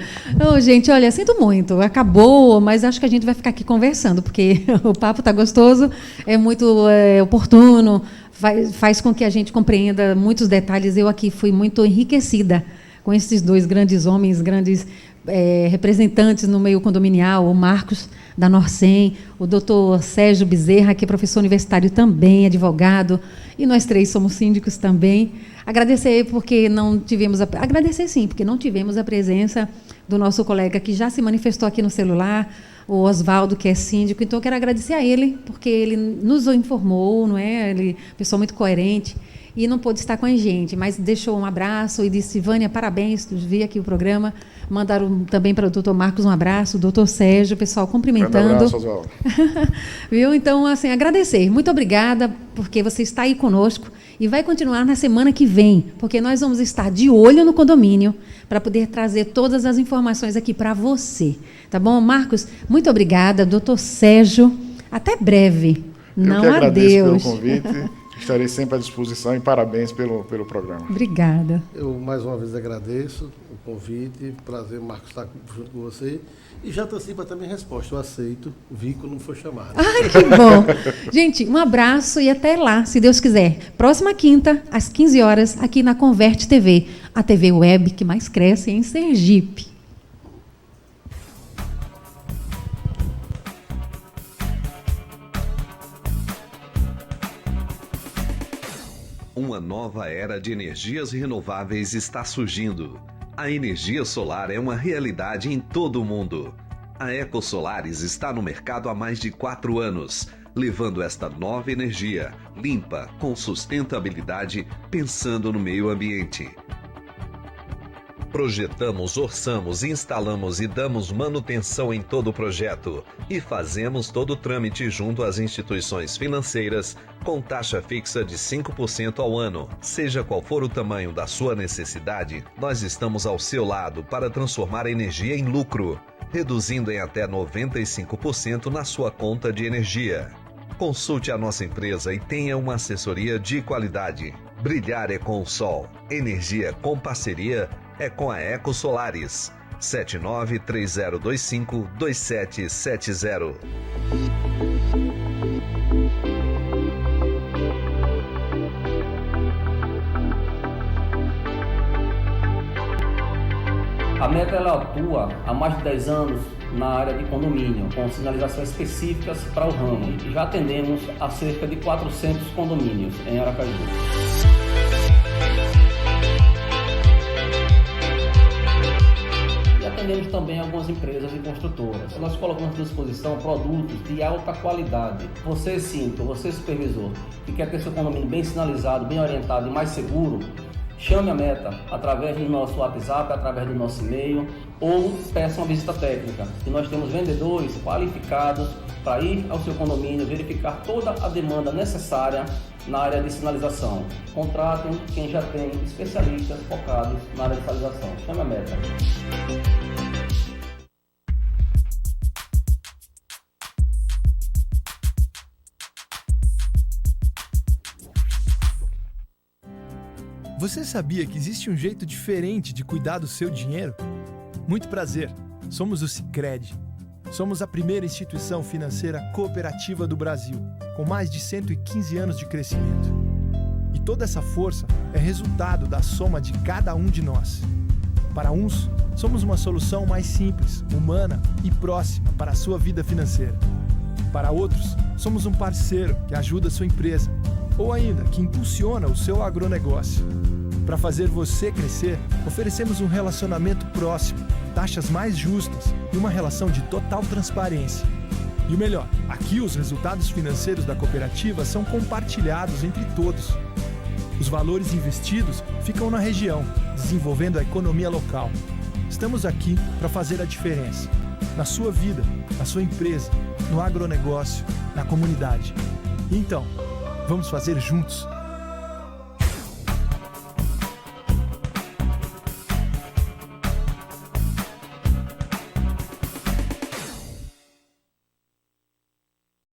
Gente, olha, sinto muito. Acabou, mas acho que a gente vai ficar aqui conversando, porque o papo está gostoso, é muito oportuno, faz com que a gente compreenda muitos detalhes. Eu aqui fui muito enriquecida com esses dois grandes homens, grandes representantes no meio condominial, o Marcos da Norcem, o doutor Sérgio Bezerra, que é professor universitário também, advogado, e nós três somos síndicos também. Agradecer porque não tivemos porque não tivemos a presença do nosso colega que já se manifestou aqui no celular, o Oswaldo, que é síndico. Então, eu quero agradecer a ele, porque ele nos informou, não é? Ele é uma pessoa muito coerente e não pôde estar com a gente, mas deixou um abraço e disse: Vânia, parabéns, vi aqui o programa. Mandaram também para o doutor Marcos um abraço, o doutor Sérgio, o pessoal cumprimentando. Um abraço, Oswaldo. Viu? Então, assim, agradecer. Muito obrigada, porque você está aí conosco e vai continuar na semana que vem, porque nós vamos estar de olho no condomínio para poder trazer todas as informações aqui para você. Tá bom, Marcos? Muito obrigada. Doutor Sérgio, até breve. Eu que agradeço pelo convite. Estarei sempre à disposição e parabéns pelo programa. Obrigada. Eu, mais uma vez, agradeço o convite. Prazer, Marcos, estar junto com você. E já antecipa também a resposta. Eu aceito, vi quando não for chamado. Ai, que bom. Gente, um abraço e até lá, se Deus quiser. Próxima quinta, às 15 horas, aqui na Converte TV, a TV web que mais cresce em Sergipe. Uma nova era de energias renováveis está surgindo. A energia solar é uma realidade em todo o mundo. A EcoSolares está no mercado há mais de 4 anos, levando esta nova energia, limpa, com sustentabilidade, pensando no meio ambiente. Projetamos, orçamos, instalamos e damos manutenção em todo o projeto e fazemos todo o trâmite junto às instituições financeiras com taxa fixa de 5% ao ano. Seja qual for o tamanho da sua necessidade, nós estamos ao seu lado para transformar a energia em lucro, reduzindo em até 95% na sua conta de energia. Consulte a nossa empresa e tenha uma assessoria de qualidade. Brilhar é com o sol. Energia com parceria é com a EcoSolares. 7930252770. A Meta ela atua há mais de 10 anos na área de condomínio, com sinalizações específicas para o ramo. E já atendemos a cerca de 400 condomínios em Aracaju. E atendemos também algumas empresas e construtoras. Nós colocamos à disposição produtos de alta qualidade. Você, síndico, você, supervisor, que quer ter seu condomínio bem sinalizado, bem orientado e mais seguro, chame a Meta através do nosso WhatsApp, através do nosso e-mail ou peça uma visita técnica. E nós temos vendedores qualificados para ir ao seu condomínio, verificar toda a demanda necessária na área de sinalização. Contratem quem já tem especialistas focados na área de sinalização. Chama a meta. Você sabia que existe um jeito diferente de cuidar do seu dinheiro? Muito prazer, somos o Sicredi. Somos a primeira instituição financeira cooperativa do Brasil, com mais de 115 anos de crescimento. E toda essa força é resultado da soma de cada um de nós. Para uns, somos uma solução mais simples, humana e próxima para a sua vida financeira. Para outros, somos um parceiro que ajuda a sua empresa, ou ainda que impulsiona o seu agronegócio. Para fazer você crescer, oferecemos um relacionamento próximo, taxas mais justas e uma relação de total transparência. E o melhor, aqui os resultados financeiros da cooperativa são compartilhados entre todos. Os valores investidos ficam na região, desenvolvendo a economia local. Estamos aqui para fazer a diferença, na sua vida, na sua empresa, no agronegócio, na comunidade. Então, vamos fazer juntos